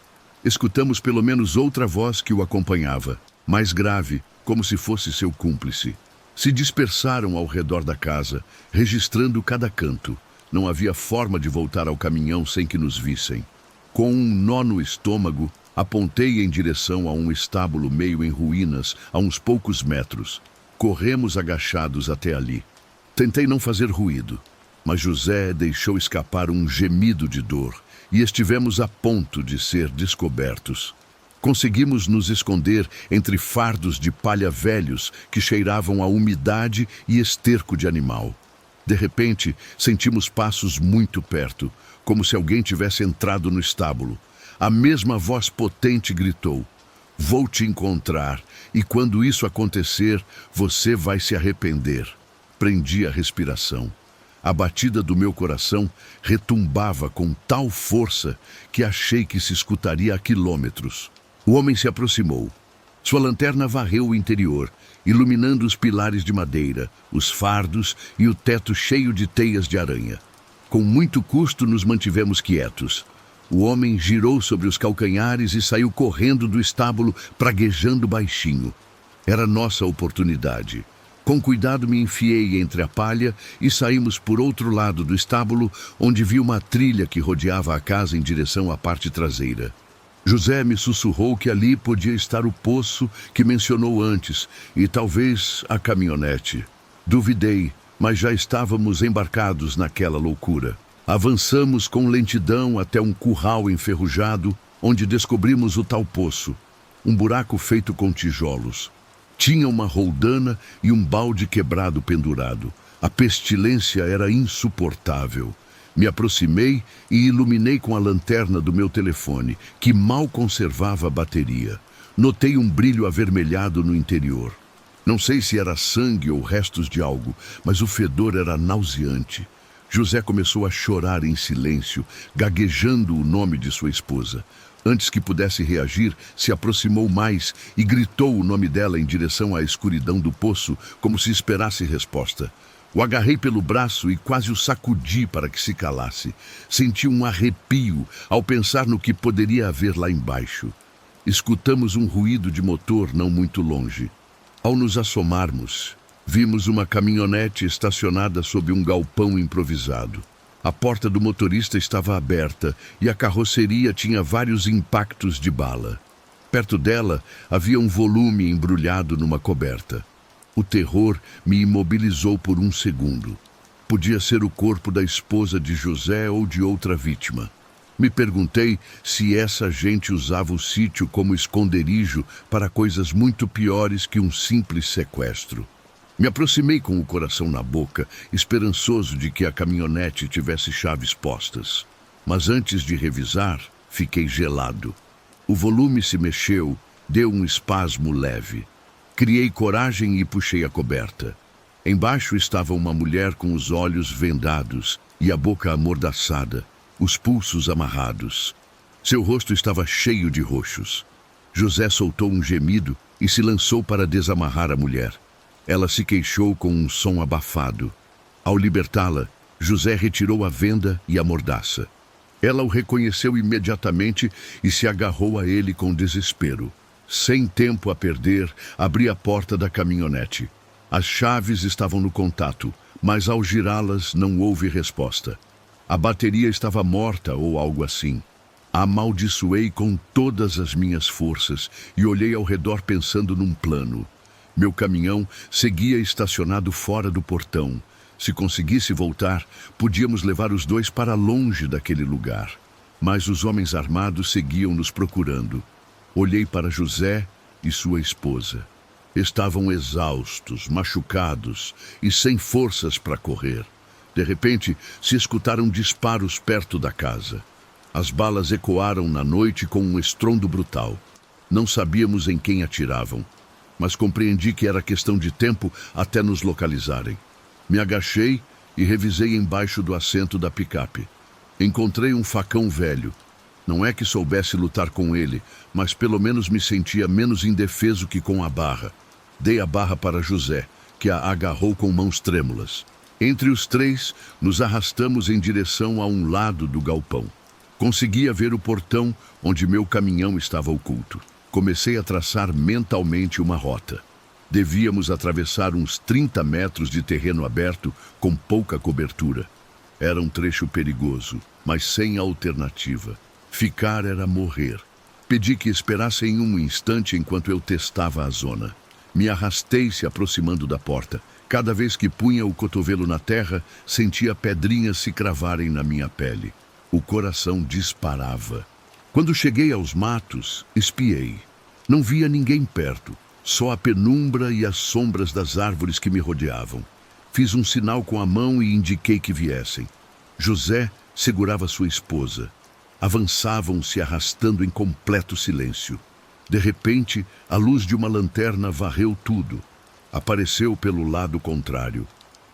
Escutamos pelo menos outra voz que o acompanhava, mais grave, como se fosse seu cúmplice. Se dispersaram ao redor da casa, registrando cada canto. Não havia forma de voltar ao caminhão sem que nos vissem. Com um nó no estômago, apontei em direção a um estábulo meio em ruínas, a uns poucos metros. Corremos agachados até ali. Tentei não fazer ruído, mas José deixou escapar um gemido de dor e estivemos a ponto de ser descobertos. Conseguimos nos esconder entre fardos de palha velhos que cheiravam a umidade e esterco de animal. De repente, sentimos passos muito perto, como se alguém tivesse entrado no estábulo. A mesma voz potente gritou: "Vou te encontrar, e quando isso acontecer, você vai se arrepender." Prendi a respiração. A batida do meu coração retumbava com tal força que achei que se escutaria a quilômetros. O homem se aproximou. Sua lanterna varreu o interior, iluminando os pilares de madeira, os fardos e o teto cheio de teias de aranha. Com muito custo nos mantivemos quietos. O homem girou sobre os calcanhares e saiu correndo do estábulo, praguejando baixinho. Era nossa oportunidade. Com cuidado me enfiei entre a palha e saímos por outro lado do estábulo, onde vi uma trilha que rodeava a casa em direção à parte traseira. José me sussurrou que ali podia estar o poço que mencionou antes e talvez a caminhonete. Duvidei, mas já estávamos embarcados naquela loucura. Avançamos com lentidão até um curral enferrujado, onde descobrimos o tal poço. Um buraco feito com tijolos. Tinha uma roldana e um balde quebrado pendurado. A pestilência era insuportável. Me aproximei e iluminei com a lanterna do meu telefone, que mal conservava a bateria. Notei um brilho avermelhado no interior. Não sei se era sangue ou restos de algo, mas o fedor era nauseante. José começou a chorar em silêncio, gaguejando o nome de sua esposa. Antes que pudesse reagir, se aproximou mais e gritou o nome dela em direção à escuridão do poço, como se esperasse resposta. O agarrei pelo braço e quase o sacudi para que se calasse. Senti um arrepio ao pensar no que poderia haver lá embaixo. Escutamos um ruído de motor não muito longe. Ao nos assomarmos, vimos uma caminhonete estacionada sob um galpão improvisado. A porta do motorista estava aberta e a carroceria tinha vários impactos de bala. Perto dela havia um volume embrulhado numa coberta. O terror me imobilizou por um segundo. Podia ser o corpo da esposa de José ou de outra vítima. Me perguntei se essa gente usava o sítio como esconderijo para coisas muito piores que um simples sequestro. Me aproximei com o coração na boca, esperançoso de que a caminhonete tivesse chaves postas. Mas antes de revisar, fiquei gelado. O volume se mexeu, deu um espasmo leve. Criei coragem e puxei a coberta. Embaixo estava uma mulher com os olhos vendados e a boca amordaçada, os pulsos amarrados. Seu rosto estava cheio de roxos. José soltou um gemido e se lançou para desamarrar a mulher. Ela se queixou com um som abafado. Ao libertá-la, José retirou a venda e a mordaça. Ela o reconheceu imediatamente e se agarrou a ele com desespero. Sem tempo a perder, abri a porta da caminhonete. As chaves estavam no contato, mas ao girá-las não houve resposta. A bateria estava morta ou algo assim. Amaldiçoei com todas as minhas forças e olhei ao redor pensando num plano. Meu caminhão seguia estacionado fora do portão. Se conseguisse voltar, podíamos levar os dois para longe daquele lugar. Mas os homens armados seguiam nos procurando. Olhei para José e sua esposa. Estavam exaustos, machucados e sem forças para correr. De repente, se escutaram disparos perto da casa. As balas ecoaram na noite com um estrondo brutal. Não sabíamos em quem atiravam, mas compreendi que era questão de tempo até nos localizarem. Me agachei e revisei embaixo do assento da picape. Encontrei um facão velho. Não é que soubesse lutar com ele, mas pelo menos me sentia menos indefeso que com a barra. Dei a barra para José, que a agarrou com mãos trêmulas. Entre os três, nos arrastamos em direção a um lado do galpão. Conseguia ver o portão onde meu caminhão estava oculto. Comecei a traçar mentalmente uma rota. Devíamos atravessar uns 30 metros de terreno aberto com pouca cobertura. Era um trecho perigoso, mas sem alternativa. Ficar era morrer. Pedi que esperassem um instante enquanto eu testava a zona. Me arrastei se aproximando da porta. Cada vez que punha o cotovelo na terra, sentia pedrinhas se cravarem na minha pele. O coração disparava. Quando cheguei aos matos, espiei. Não via ninguém perto, só a penumbra e as sombras das árvores que me rodeavam. Fiz um sinal com a mão e indiquei que viessem. José segurava sua esposa. Avançavam se arrastando em completo silêncio. De repente, a luz de uma lanterna varreu tudo. Apareceu pelo lado contrário.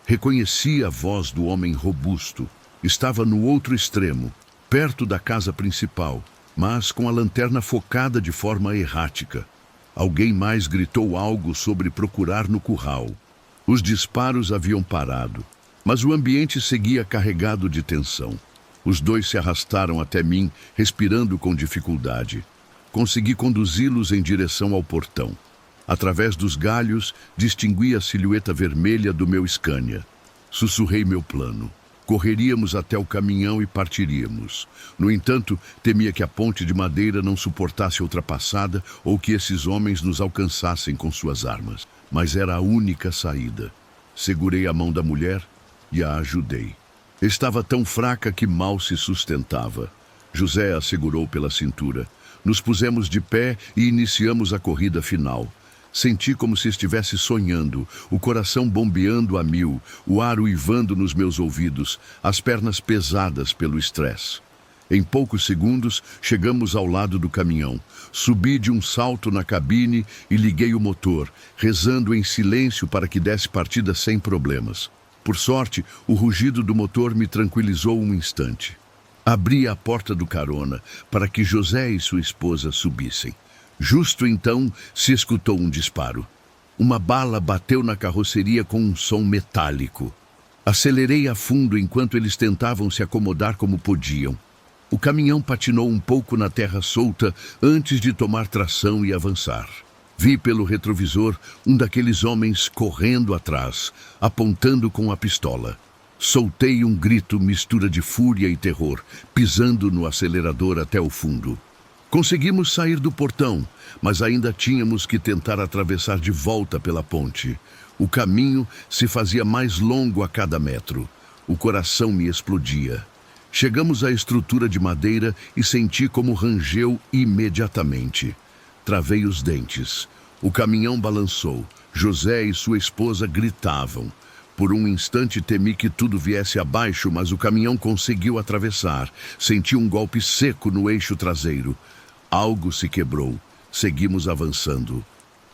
Reconheci a voz do homem robusto. Estava no outro extremo, perto da casa principal, mas com a lanterna focada de forma errática. Alguém mais gritou algo sobre procurar no curral. Os disparos haviam parado, mas o ambiente seguia carregado de tensão. Os dois se arrastaram até mim, respirando com dificuldade. Consegui conduzi-los em direção ao portão. Através dos galhos, distingui a silhueta vermelha do meu Scania. Sussurrei meu plano. Correríamos até o caminhão e partiríamos. No entanto, temia que a ponte de madeira não suportasse outra passada ou que esses homens nos alcançassem com suas armas. Mas era a única saída. Segurei a mão da mulher e a ajudei. Estava tão fraca que mal se sustentava. José a segurou pela cintura. Nos pusemos de pé e iniciamos a corrida final. Senti como se estivesse sonhando, o coração bombeando a mil, o ar uivando nos meus ouvidos, as pernas pesadas pelo estresse. Em poucos segundos, chegamos ao lado do caminhão. Subi de um salto na cabine e liguei o motor, rezando em silêncio para que desse partida sem problemas. Por sorte, o rugido do motor me tranquilizou um instante. Abri a porta do carona para que José e sua esposa subissem. Justo então, se escutou um disparo. Uma bala bateu na carroceria com um som metálico. Acelerei a fundo enquanto eles tentavam se acomodar como podiam. O caminhão patinou um pouco na terra solta antes de tomar tração e avançar. Vi pelo retrovisor um daqueles homens correndo atrás, apontando com a pistola. Soltei um grito mistura de fúria e terror, pisando no acelerador até o fundo. Conseguimos sair do portão, mas ainda tínhamos que tentar atravessar de volta pela ponte. O caminho se fazia mais longo a cada metro. O coração me explodia. Chegamos à estrutura de madeira e senti como rangeu imediatamente. Travei os dentes. O caminhão balançou. José e sua esposa gritavam. Por um instante temi que tudo viesse abaixo, mas o caminhão conseguiu atravessar. Senti um golpe seco no eixo traseiro. Algo se quebrou. Seguimos avançando.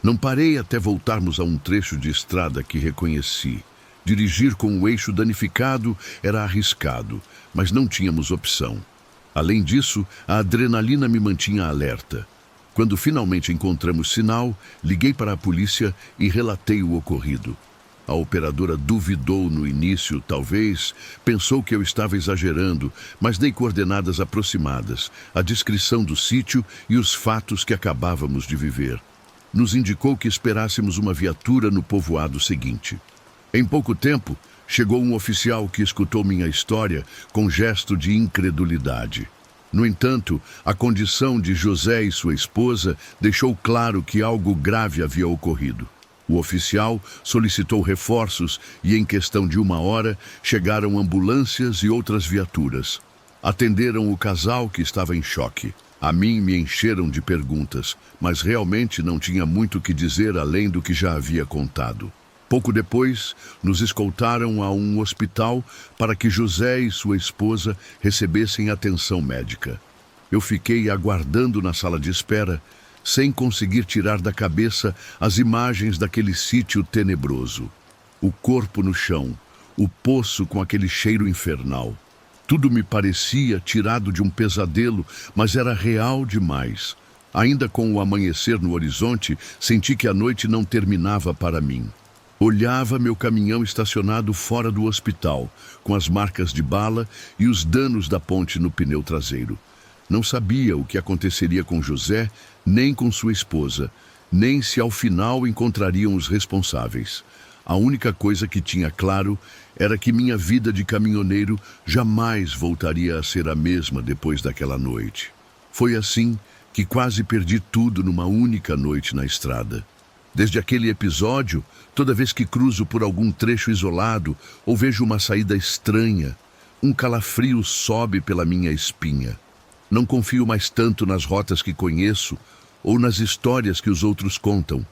Não parei até voltarmos a um trecho de estrada que reconheci. Dirigir com o eixo danificado era arriscado, mas não tínhamos opção. Além disso, a adrenalina me mantinha alerta. Quando finalmente encontramos sinal, liguei para a polícia e relatei o ocorrido. A operadora duvidou no início, talvez, pensou que eu estava exagerando, mas dei coordenadas aproximadas, a descrição do sítio e os fatos que acabávamos de viver. Nos indicou que esperássemos uma viatura no povoado seguinte. Em pouco tempo, chegou um oficial que escutou minha história com gesto de incredulidade. No entanto, a condição de José e sua esposa deixou claro que algo grave havia ocorrido. O oficial solicitou reforços e, em questão de 1 hora, chegaram ambulâncias e outras viaturas. Atenderam o casal que estava em choque. A mim me encheram de perguntas, mas realmente não tinha muito o que dizer além do que já havia contado. Pouco depois, nos escoltaram a um hospital para que José e sua esposa recebessem atenção médica. Eu fiquei aguardando na sala de espera, sem conseguir tirar da cabeça as imagens daquele sítio tenebroso. O corpo no chão, o poço com aquele cheiro infernal. Tudo me parecia tirado de um pesadelo, mas era real demais. Ainda com o amanhecer no horizonte, senti que a noite não terminava para mim. Olhava meu caminhão estacionado fora do hospital, com as marcas de bala e os danos da ponte no pneu traseiro. Não sabia o que aconteceria com José, nem com sua esposa, nem se ao final encontrariam os responsáveis. A única coisa que tinha claro era que minha vida de caminhoneiro jamais voltaria a ser a mesma depois daquela noite. Foi assim que quase perdi tudo numa única noite na estrada. Desde aquele episódio, toda vez que cruzo por algum trecho isolado ou vejo uma saída estranha, um calafrio sobe pela minha espinha. Não confio mais tanto nas rotas que conheço ou nas histórias que os outros contam,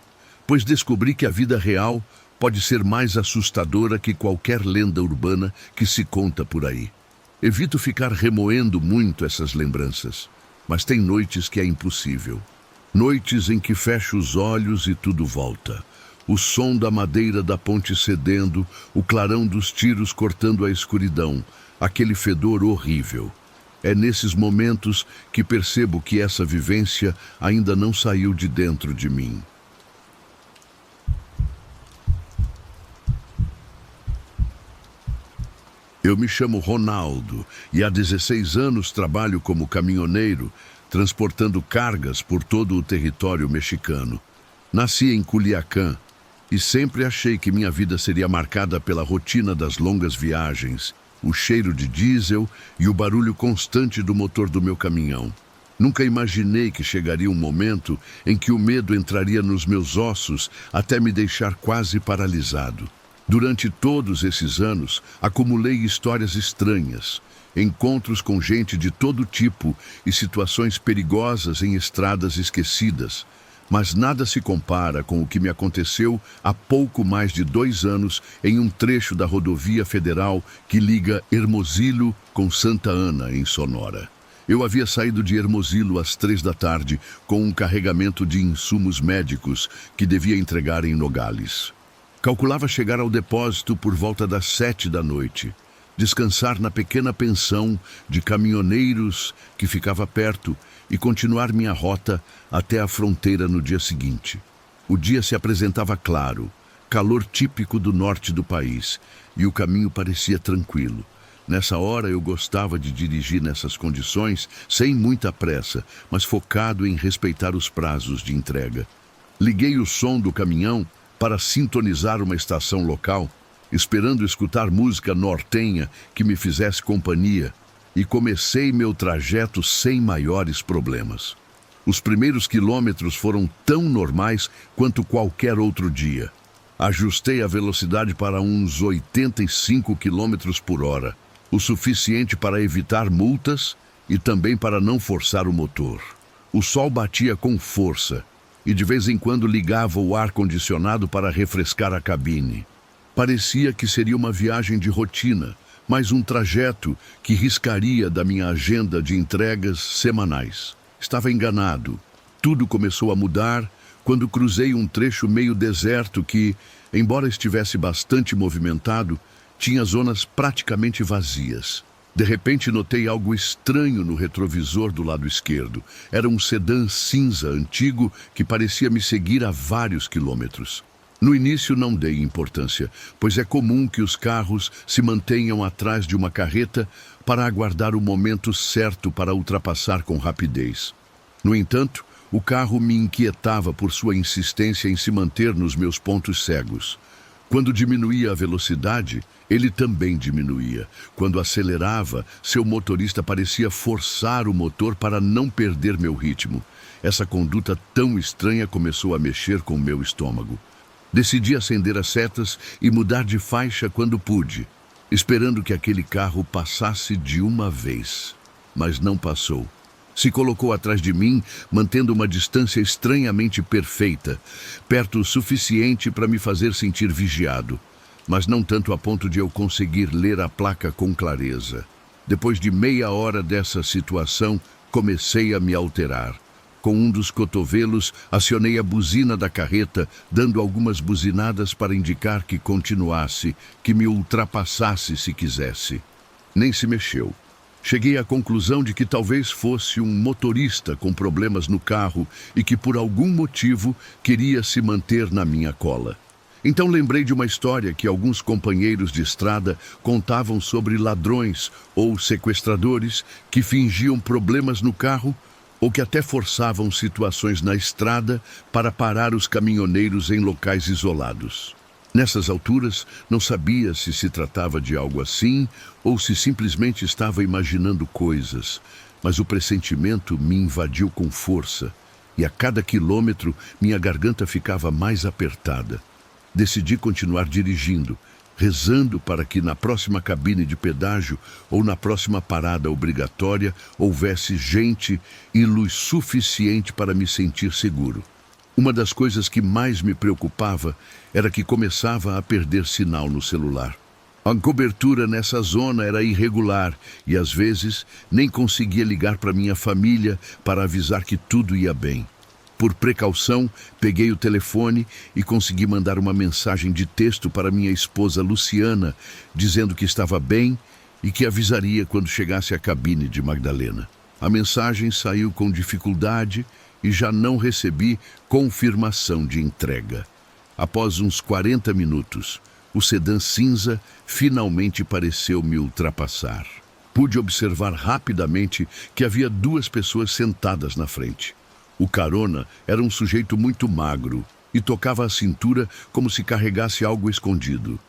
pois descobri que a vida real pode ser mais assustadora que qualquer lenda urbana que se conta por aí. Evito ficar remoendo muito essas lembranças, mas tem noites que é impossível. Noites em que fecho os olhos e tudo volta. O som da madeira da ponte cedendo, o clarão dos tiros cortando a escuridão, aquele fedor horrível. É nesses momentos que percebo que essa vivência ainda não saiu de dentro de mim. Eu me chamo Ronaldo e há 16 anos trabalho como caminhoneiro, transportando cargas por todo o território mexicano. Nasci em Culiacán e sempre achei que minha vida seria marcada pela rotina das longas viagens, o cheiro de diesel e o barulho constante do motor do meu caminhão. Nunca imaginei que chegaria um momento em que o medo entraria nos meus ossos até me deixar quase paralisado. Durante todos esses anos, acumulei histórias estranhas, encontros com gente de todo tipo e situações perigosas em estradas esquecidas, mas nada se compara com o que me aconteceu há pouco mais de 2 anos em um trecho da rodovia federal que liga Hermosillo com Santa Ana, em Sonora. Eu havia saído de Hermosillo às 3 da tarde com um carregamento de insumos médicos que devia entregar em Nogales. Calculava chegar ao depósito por volta das 7 da noite. Descansar na pequena pensão de caminhoneiros que ficava perto e continuar minha rota até a fronteira no dia seguinte. O dia se apresentava claro, calor típico do norte do país, e o caminho parecia tranquilo. Nessa hora eu gostava de dirigir nessas condições sem muita pressa, mas focado em respeitar os prazos de entrega. Liguei o som do caminhão para sintonizar uma estação local. esperando escutar música nortenha que me fizesse companhia, e comecei meu trajeto sem maiores problemas. Os primeiros quilômetros foram tão normais quanto qualquer outro dia. Ajustei a velocidade para uns 85 quilômetros por hora, o suficiente para evitar multas e também para não forçar o motor. O sol batia com força e de vez em quando ligava o ar-condicionado para refrescar a cabine. Parecia que seria uma viagem de rotina, mas um trajeto que riscaria da minha agenda de entregas semanais. Estava enganado. Tudo começou a mudar quando cruzei um trecho meio deserto que, embora estivesse bastante movimentado, tinha zonas praticamente vazias. De repente notei algo estranho no retrovisor do lado esquerdo. Era um sedã cinza antigo que parecia me seguir a vários quilômetros. No início não dei importância, pois é comum que os carros se mantenham atrás de uma carreta para aguardar o momento certo para ultrapassar com rapidez. No entanto, o carro me inquietava por sua insistência em se manter nos meus pontos cegos. Quando diminuía a velocidade, ele também diminuía. Quando acelerava, seu motorista parecia forçar o motor para não perder meu ritmo. Essa conduta tão estranha começou a mexer com meu estômago. Decidi acender as setas e mudar de faixa quando pude, esperando que aquele carro passasse de uma vez. Mas não passou. Se colocou atrás de mim, mantendo uma distância estranhamente perfeita, perto o suficiente para me fazer sentir vigiado, mas não tanto a ponto de eu conseguir ler a placa com clareza. Depois de meia hora dessa situação, comecei a me alterar. Com um dos cotovelos, acionei a buzina da carreta, dando algumas buzinadas para indicar que continuasse, que me ultrapassasse se quisesse. Nem se mexeu. Cheguei à conclusão de que talvez fosse um motorista com problemas no carro e que por algum motivo queria se manter na minha cola. Então lembrei de uma história que alguns companheiros de estrada contavam sobre ladrões ou sequestradores que fingiam problemas no carro ou que até forçavam situações na estrada para parar os caminhoneiros em locais isolados. Nessas alturas, não sabia se tratava de algo assim ou se simplesmente estava imaginando coisas, mas o pressentimento me invadiu com força e a cada quilômetro minha garganta ficava mais apertada. Decidi continuar dirigindo, rezando para que na próxima cabine de pedágio ou na próxima parada obrigatória houvesse gente e luz suficiente para me sentir seguro. Uma das coisas que mais me preocupava era que começava a perder sinal no celular. A cobertura nessa zona era irregular e às vezes nem conseguia ligar para minha família para avisar que tudo ia bem. Por precaução, peguei o telefone e consegui mandar uma mensagem de texto para minha esposa Luciana, dizendo que estava bem e que avisaria quando chegasse à cabine de Magdalena. A mensagem saiu com dificuldade e já não recebi confirmação de entrega. Após uns 40 minutos, o sedã cinza finalmente pareceu me ultrapassar. Pude observar rapidamente que havia duas pessoas sentadas na frente. O carona era um sujeito muito magro e tocava a cintura como se carregasse algo escondido.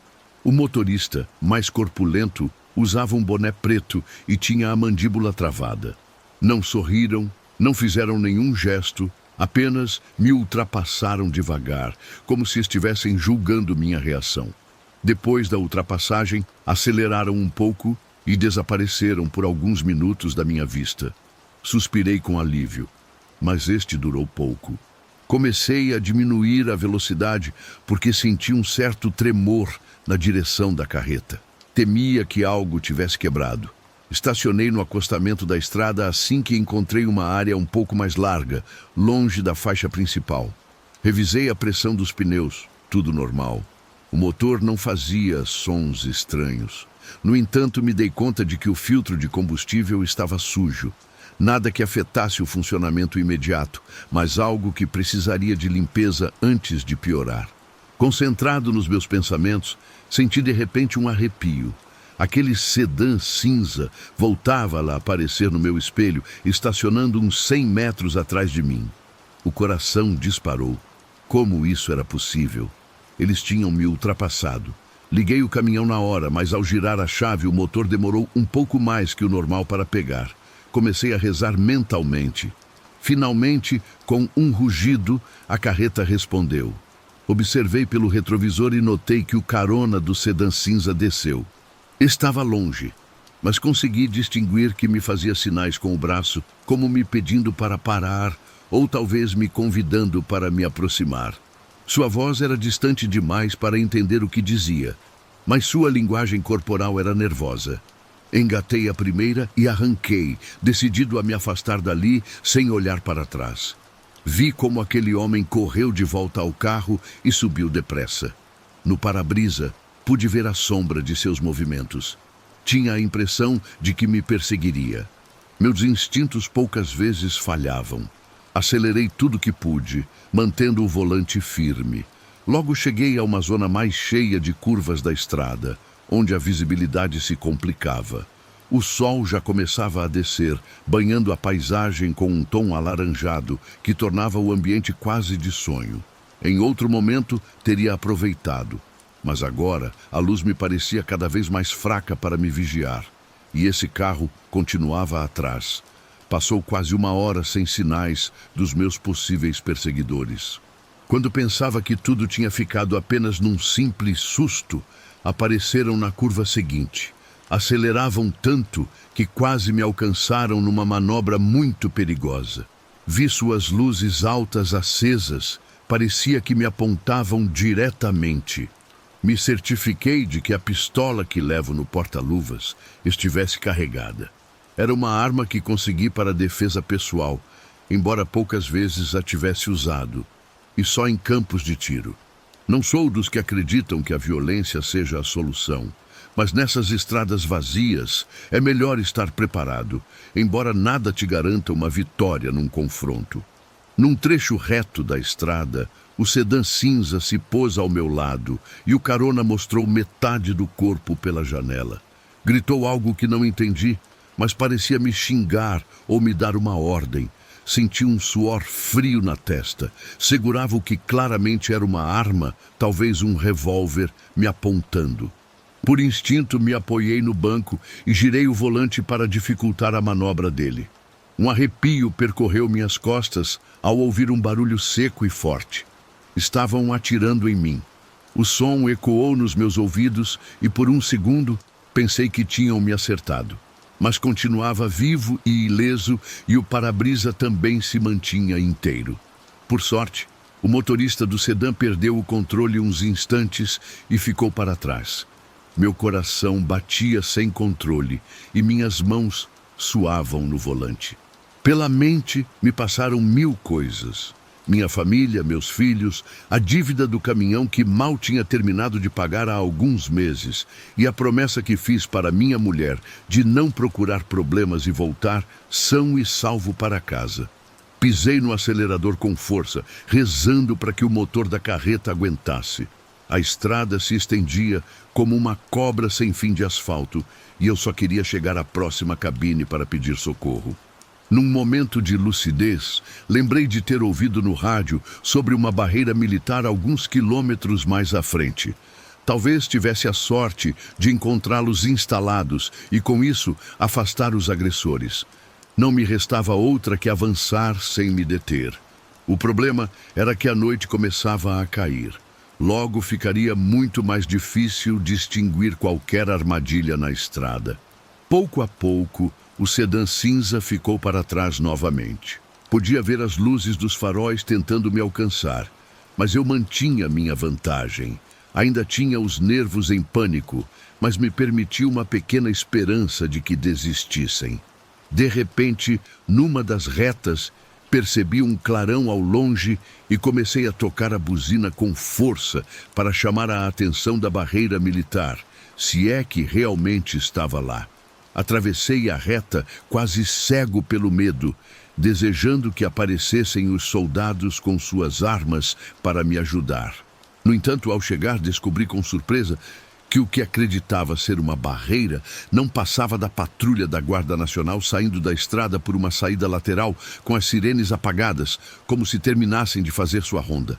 O motorista, mais corpulento, usava um boné preto e tinha a mandíbula travada. Não sorriram, não fizeram nenhum gesto, apenas me ultrapassaram devagar, como se estivessem julgando minha reação. Depois da ultrapassagem, aceleraram um pouco e desapareceram por alguns minutos da minha vista. Suspirei com alívio, mas este durou pouco. Comecei a diminuir a velocidade porque senti um certo tremor na direção da carreta. Temia que algo tivesse quebrado. Estacionei no acostamento da estrada assim que encontrei uma área um pouco mais larga, longe da faixa principal. Revisei a pressão dos pneus, tudo normal. O motor não fazia sons estranhos. No entanto, me dei conta de que o filtro de combustível estava sujo. Nada que afetasse o funcionamento imediato, mas algo que precisaria de limpeza antes de piorar. Concentrado nos meus pensamentos, senti de repente um arrepio. Aquele sedã cinza voltava a aparecer no meu espelho, estacionando uns 100 metros atrás de mim. O coração disparou. Como isso era possível? Eles tinham me ultrapassado. Liguei o caminhão na hora, mas ao girar a chave o motor demorou um pouco mais que o normal para pegar. Comecei a rezar mentalmente. Finalmente, com um rugido, a carreta respondeu. Observei pelo retrovisor e notei que o carona do sedã cinza desceu. Estava longe, mas consegui distinguir que me fazia sinais com o braço, como me pedindo para parar, ou talvez me convidando para me aproximar. Sua voz era distante demais para entender o que dizia, mas sua linguagem corporal era nervosa. Engatei a primeira e arranquei, decidido a me afastar dali sem olhar para trás. Vi como aquele homem correu de volta ao carro e subiu depressa. No para-brisa, pude ver a sombra de seus movimentos. Tinha a impressão de que me perseguiria. Meus instintos poucas vezes falhavam. Acelerei tudo que pude, mantendo o volante firme. Logo cheguei a uma zona mais cheia de curvas da estrada, onde a visibilidade se complicava. O sol já começava a descer, banhando a paisagem com um tom alaranjado que tornava o ambiente quase de sonho. Em outro momento, teria aproveitado, mas agora a luz me parecia cada vez mais fraca para me vigiar. E esse carro continuava atrás. Passou quase uma hora sem sinais dos meus possíveis perseguidores. Quando pensava que tudo tinha ficado apenas num simples susto, apareceram na curva seguinte. Aceleravam tanto que quase me alcançaram numa manobra muito perigosa. Vi suas luzes altas acesas, parecia que me apontavam diretamente. Me certifiquei de que a pistola que levo no porta-luvas estivesse carregada. Era uma arma que consegui para defesa pessoal, embora poucas vezes a tivesse usado, e só em campos de tiro. Não sou dos que acreditam que a violência seja a solução, mas nessas estradas vazias é melhor estar preparado, embora nada te garanta uma vitória num confronto. Num trecho reto da estrada, o sedã cinza se pôs ao meu lado e o carona mostrou metade do corpo pela janela. Gritou algo que não entendi, mas parecia me xingar ou me dar uma ordem. Senti um suor frio na testa. Segurava o que claramente era uma arma, talvez um revólver, me apontando. Por instinto, me apoiei no banco e girei o volante para dificultar a manobra dele. Um arrepio percorreu minhas costas ao ouvir um barulho seco e forte. Estavam atirando em mim. O som ecoou nos meus ouvidos e por um segundo pensei que tinham me acertado. Mas continuava vivo e ileso e o para-brisa também se mantinha inteiro. Por sorte, o motorista do sedã perdeu o controle uns instantes e ficou para trás. Meu coração batia sem controle e minhas mãos suavam no volante. Pela mente me passaram 1000 coisas. Minha família, meus filhos, a dívida do caminhão que mal tinha terminado de pagar há alguns meses e a promessa que fiz para minha mulher de não procurar problemas e voltar são e salvo para casa. Pisei no acelerador com força, rezando para que o motor da carreta aguentasse. A estrada se estendia como uma cobra sem fim de asfalto e eu só queria chegar à próxima cabine para pedir socorro. Num momento de lucidez, lembrei de ter ouvido no rádio sobre uma barreira militar alguns quilômetros mais à frente. Talvez tivesse a sorte de encontrá-los instalados e, com isso, afastar os agressores. Não me restava outra que avançar sem me deter. O problema era que a noite começava a cair. Logo ficaria muito mais difícil distinguir qualquer armadilha na estrada. Pouco a pouco, o sedã cinza ficou para trás novamente. Podia ver as luzes dos faróis tentando me alcançar, mas eu mantinha minha vantagem. Ainda tinha os nervos em pânico, mas me permitiu uma pequena esperança de que desistissem. De repente, numa das retas, percebi um clarão ao longe e comecei a tocar a buzina com força para chamar a atenção da barreira militar, se é que realmente estava lá. Atravessei a reta quase cego pelo medo, desejando que aparecessem os soldados com suas armas para me ajudar. No entanto, ao chegar, descobri com surpresa que o que acreditava ser uma barreira não passava da patrulha da Guarda Nacional saindo da estrada por uma saída lateral com as sirenes apagadas, como se terminassem de fazer sua ronda.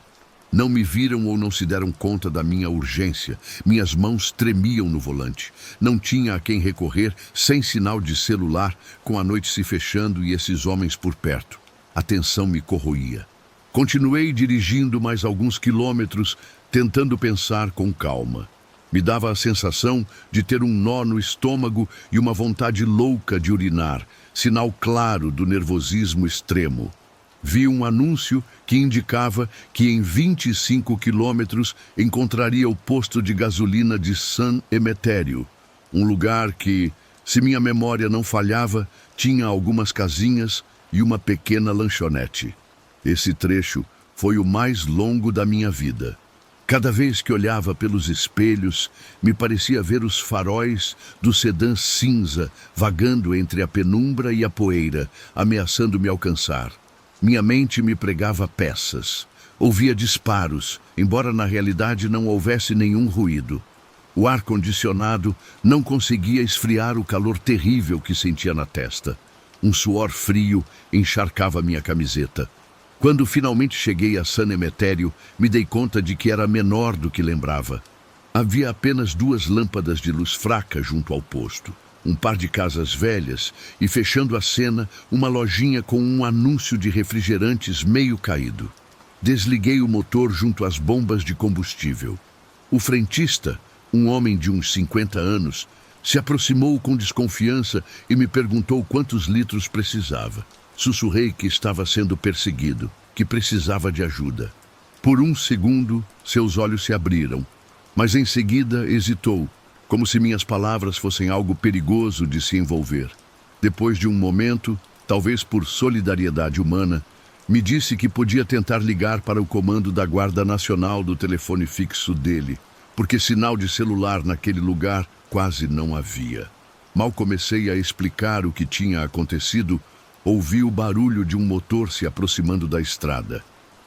Não me viram ou não se deram conta da minha urgência. Minhas mãos tremiam no volante. Não tinha a quem recorrer, sem sinal de celular, com a noite se fechando e esses homens por perto. A tensão me corroía. Continuei dirigindo mais alguns quilômetros, tentando pensar com calma. Me dava a sensação de ter um nó no estômago e uma vontade louca de urinar, sinal claro do nervosismo extremo. Vi um anúncio que indicava que em 25 quilômetros encontraria o posto de gasolina de San Emeterio, um lugar que, se minha memória não falhava, tinha algumas casinhas e uma pequena lanchonete. Esse trecho foi o mais longo da minha vida. Cada vez que olhava pelos espelhos, me parecia ver os faróis do sedã cinza vagando entre a penumbra e a poeira, ameaçando me alcançar. Minha mente me pregava peças. Ouvia disparos, embora na realidade não houvesse nenhum ruído. O ar-condicionado não conseguia esfriar o calor terrível que sentia na testa. Um suor frio encharcava minha camiseta. Quando finalmente cheguei a San Emeterio, me dei conta de que era menor do que lembrava. Havia apenas 2 lâmpadas de luz fraca junto ao posto. Um par de casas velhas e, fechando a cena, uma lojinha com um anúncio de refrigerantes meio caído. Desliguei o motor junto às bombas de combustível. O frentista, um homem de uns 50 anos, se aproximou com desconfiança e me perguntou quantos litros precisava. Sussurrei que estava sendo perseguido, que precisava de ajuda. Por um segundo, seus olhos se abriram, mas em seguida hesitou, como se minhas palavras fossem algo perigoso de se envolver. Depois de um momento, talvez por solidariedade humana, me disse que podia tentar ligar para o comando da Guarda Nacional do telefone fixo dele, porque sinal de celular naquele lugar quase não havia. Mal comecei a explicar o que tinha acontecido, ouvi o barulho de um motor se aproximando da estrada.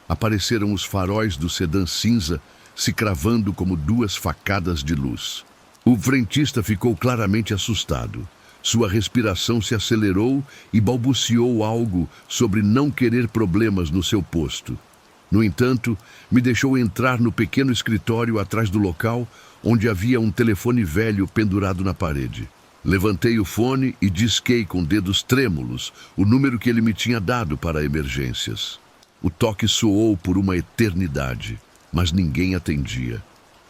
Apareceram os faróis do sedã cinza se cravando como 2 facadas de luz. O frentista ficou claramente assustado. Sua respiração se acelerou e balbuciou algo sobre não querer problemas no seu posto. No entanto, me deixou entrar no pequeno escritório atrás do local, onde havia um telefone velho pendurado na parede. Levantei o fone e disquei com dedos trêmulos o número que ele me tinha dado para emergências. O toque soou por uma eternidade, mas ninguém atendia.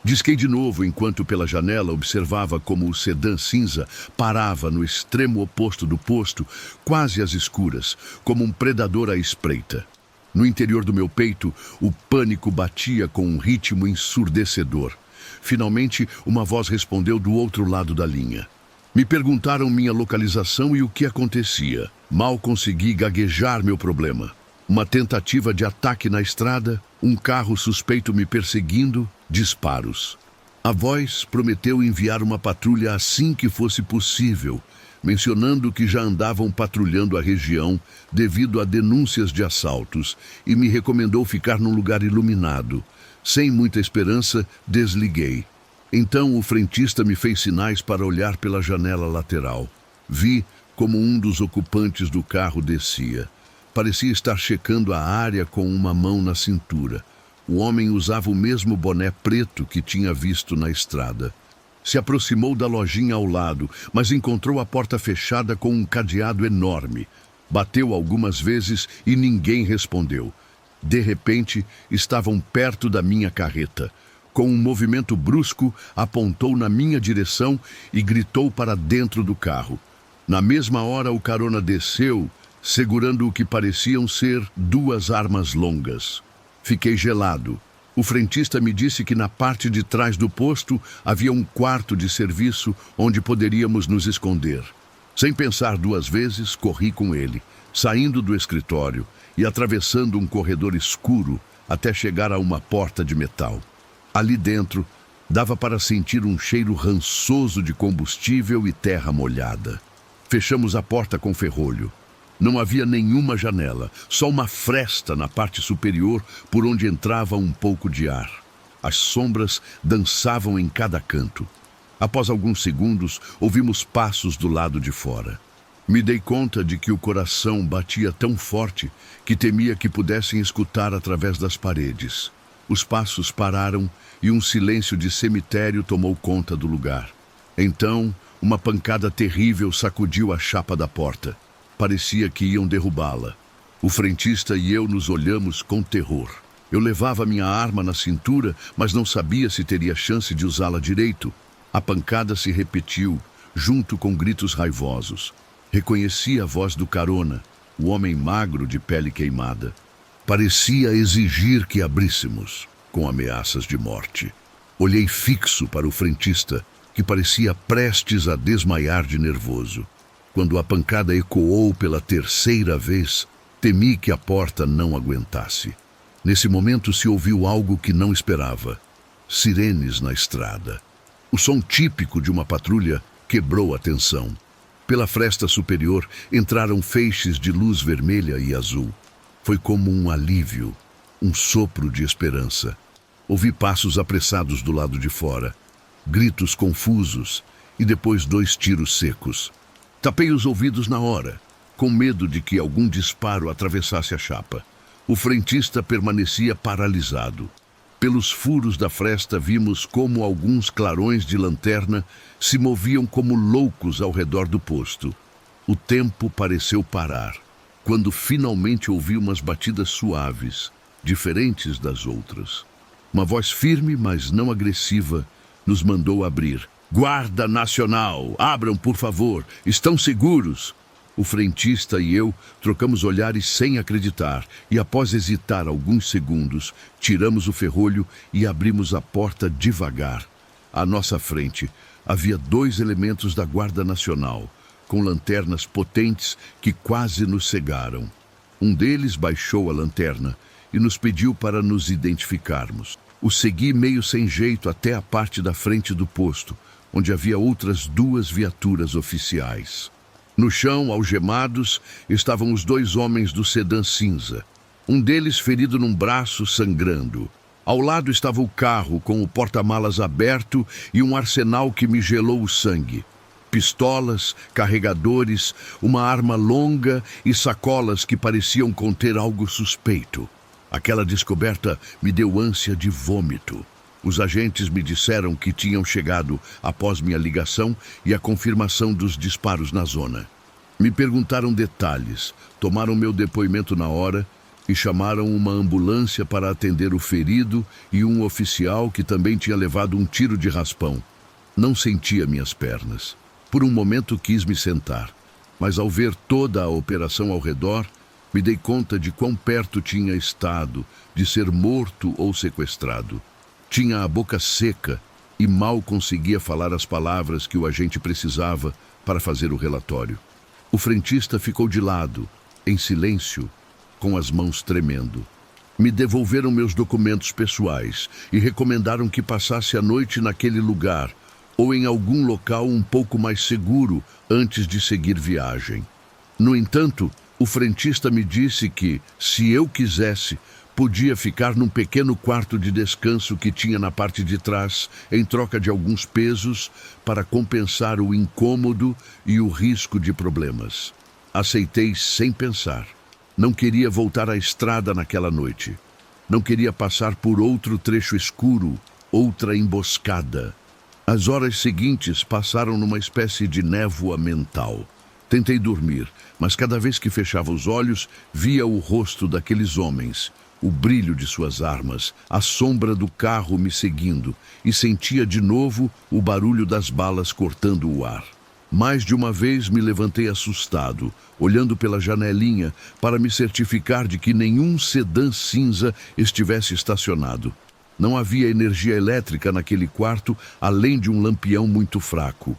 Disquei de novo enquanto pela janela observava como o sedã cinza parava no extremo oposto do posto, quase às escuras, como um predador à espreita. No interior do meu peito, o pânico batia com um ritmo ensurdecedor. Finalmente, uma voz respondeu do outro lado da linha. Me perguntaram minha localização e o que acontecia. Mal consegui gaguejar meu problema. Uma tentativa de ataque na estrada, um carro suspeito me perseguindo, disparos. A voz prometeu enviar uma patrulha assim que fosse possível, mencionando que já andavam patrulhando a região devido a denúncias de assaltos e me recomendou ficar num lugar iluminado. Sem muita esperança, desliguei. Então o frentista me fez sinais para olhar pela janela lateral. Vi como um dos ocupantes do carro descia. Parecia estar checando a área com uma mão na cintura. O homem usava o mesmo boné preto que tinha visto na estrada. Se aproximou da lojinha ao lado, mas encontrou a porta fechada com um cadeado enorme. Bateu algumas vezes e ninguém respondeu. De repente, estavam perto da minha carreta. Com um movimento brusco, apontou na minha direção e gritou para dentro do carro. Na mesma hora, o carona desceu, segurando o que pareciam ser 2 armas longas. Fiquei gelado. O frentista me disse que na parte de trás do posto havia um quarto de serviço onde poderíamos nos esconder. Sem pensar 2 vezes, corri com ele, saindo do escritório e atravessando um corredor escuro até chegar a uma porta de metal. Ali dentro, dava para sentir um cheiro rançoso de combustível e terra molhada. Fechamos a porta com ferrolho. Não havia nenhuma janela, só uma fresta na parte superior por onde entrava um pouco de ar. As sombras dançavam em cada canto. Após alguns segundos, ouvimos passos do lado de fora. Me dei conta de que o coração batia tão forte que temia que pudessem escutar através das paredes. Os passos pararam e um silêncio de cemitério tomou conta do lugar. Então, uma pancada terrível sacudiu a chapa da porta. Parecia que iam derrubá-la. O frentista e eu nos olhamos com terror. Eu levava minha arma na cintura, mas não sabia se teria chance de usá-la direito. A pancada se repetiu, junto com gritos raivosos. Reconheci a voz do carona, o homem magro de pele queimada. Parecia exigir que abríssemos, com ameaças de morte. Olhei fixo para o frentista, que parecia prestes a desmaiar de nervoso. Quando a pancada ecoou pela terceira vez, temi que a porta não aguentasse. Nesse momento se ouviu algo que não esperava. Sirenes na estrada. O som típico de uma patrulha quebrou a tensão. Pela fresta superior entraram feixes de luz vermelha e azul. Foi como um alívio, um sopro de esperança. Ouvi passos apressados do lado de fora, gritos confusos e depois 2 tiros secos. Tapei os ouvidos na hora, com medo de que algum disparo atravessasse a chapa. O frentista permanecia paralisado. Pelos furos da fresta vimos como alguns clarões de lanterna se moviam como loucos ao redor do posto. O tempo pareceu parar, quando finalmente ouvi umas batidas suaves, diferentes das outras. Uma voz firme, mas não agressiva, nos mandou abrir. "Guarda Nacional! Abram, por favor! Estão seguros!" O frentista e eu trocamos olhares sem acreditar e, após hesitar alguns segundos, tiramos o ferrolho e abrimos a porta devagar. À nossa frente havia 2 elementos da Guarda Nacional, com lanternas potentes que quase nos cegaram. Um deles baixou a lanterna e nos pediu para nos identificarmos. O segui meio sem jeito até a parte da frente do posto, onde havia outras 2 viaturas oficiais. No chão, algemados, estavam os 2 homens do sedã cinza. Um deles ferido num braço, sangrando. Ao lado estava o carro, com o porta-malas aberto e um arsenal que me gelou o sangue. Pistolas, carregadores, uma arma longa e sacolas que pareciam conter algo suspeito. Aquela descoberta me deu ânsia de vômito. Os agentes me disseram que tinham chegado após minha ligação e a confirmação dos disparos na zona. Me perguntaram detalhes, tomaram meu depoimento na hora e chamaram uma ambulância para atender o ferido e um oficial que também tinha levado um tiro de raspão. Não sentia minhas pernas. Por um momento quis me sentar, mas ao ver toda a operação ao redor, me dei conta de quão perto tinha estado de ser morto ou sequestrado. Tinha a boca seca e mal conseguia falar as palavras que o agente precisava para fazer o relatório. O frentista ficou de lado, em silêncio, com as mãos tremendo. Me devolveram meus documentos pessoais e recomendaram que passasse a noite naquele lugar ou em algum local um pouco mais seguro antes de seguir viagem. No entanto, o frentista me disse que, se eu quisesse, podia ficar num pequeno quarto de descanso que tinha na parte de trás, em troca de alguns pesos, para compensar o incômodo e o risco de problemas. Aceitei sem pensar. Não queria voltar à estrada naquela noite. Não queria passar por outro trecho escuro, outra emboscada. As horas seguintes passaram numa espécie de névoa mental. Tentei dormir, mas cada vez que fechava os olhos, via o rosto daqueles homens, o brilho de suas armas, a sombra do carro me seguindo, e sentia de novo o barulho das balas cortando o ar. Mais de uma vez me levantei assustado, olhando pela janelinha para me certificar de que nenhum sedã cinza estivesse estacionado. Não havia energia elétrica naquele quarto, além de um lampião muito fraco.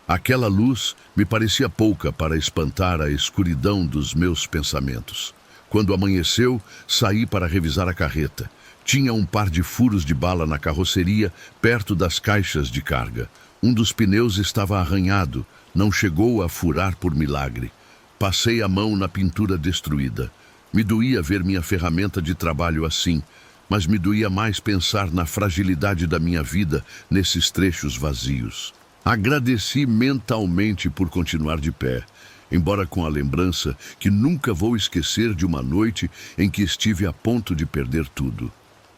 Aquela luz me parecia pouca para espantar a escuridão dos meus pensamentos. Quando amanheceu, saí para revisar a carreta. Tinha um par de furos de bala na carroceria, perto das caixas de carga. Um dos pneus estava arranhado, não chegou a furar por milagre. Passei a mão na pintura destruída. Me doía ver minha ferramenta de trabalho assim, mas me doía mais pensar na fragilidade da minha vida nesses trechos vazios. Agradeci mentalmente por continuar de pé, embora com a lembrança que nunca vou esquecer de uma noite em que estive a ponto de perder tudo.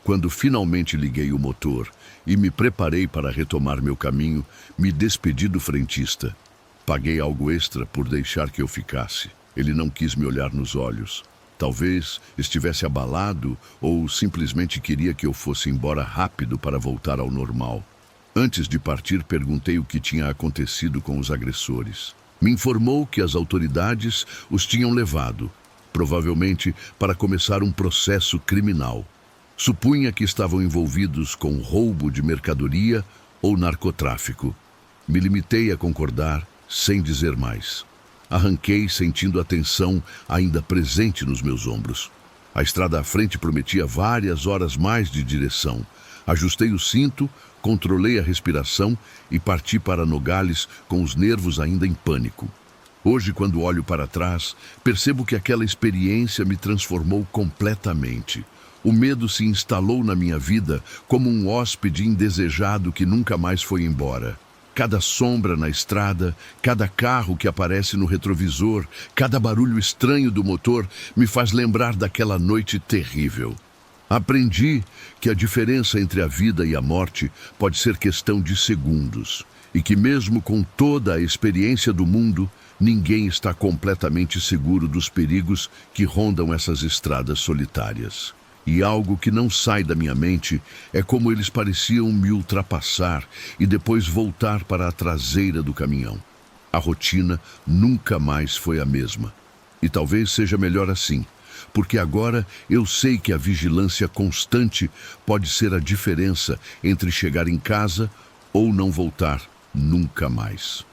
Quando finalmente liguei o motor e me preparei para retomar meu caminho, me despedi do frentista. Paguei algo extra por deixar que eu ficasse. Ele não quis me olhar nos olhos. Talvez estivesse abalado ou simplesmente queria que eu fosse embora rápido para voltar ao normal. Antes de partir, perguntei o que tinha acontecido com os agressores. Me informou que as autoridades os tinham levado, provavelmente para começar um processo criminal. Supunha que estavam envolvidos com roubo de mercadoria ou narcotráfico. Me limitei a concordar, sem dizer mais. Arranquei, sentindo a tensão ainda presente nos meus ombros. A estrada à frente prometia várias horas mais de direção. Ajustei o cinto, controlei a respiração e parti para Nogales com os nervos ainda em pânico. Hoje, quando olho para trás, percebo que aquela experiência me transformou completamente. O medo se instalou na minha vida como um hóspede indesejado que nunca mais foi embora. Cada sombra na estrada, cada carro que aparece no retrovisor, cada barulho estranho do motor me faz lembrar daquela noite terrível. Aprendi que a diferença entre a vida e a morte pode ser questão de segundos e que mesmo com toda a experiência do mundo, ninguém está completamente seguro dos perigos que rondam essas estradas solitárias. E algo que não sai da minha mente é como eles pareciam me ultrapassar e depois voltar para a traseira do caminhão. A rotina nunca mais foi a mesma. E talvez seja melhor assim, porque agora eu sei que a vigilância constante pode ser a diferença entre chegar em casa ou não voltar nunca mais.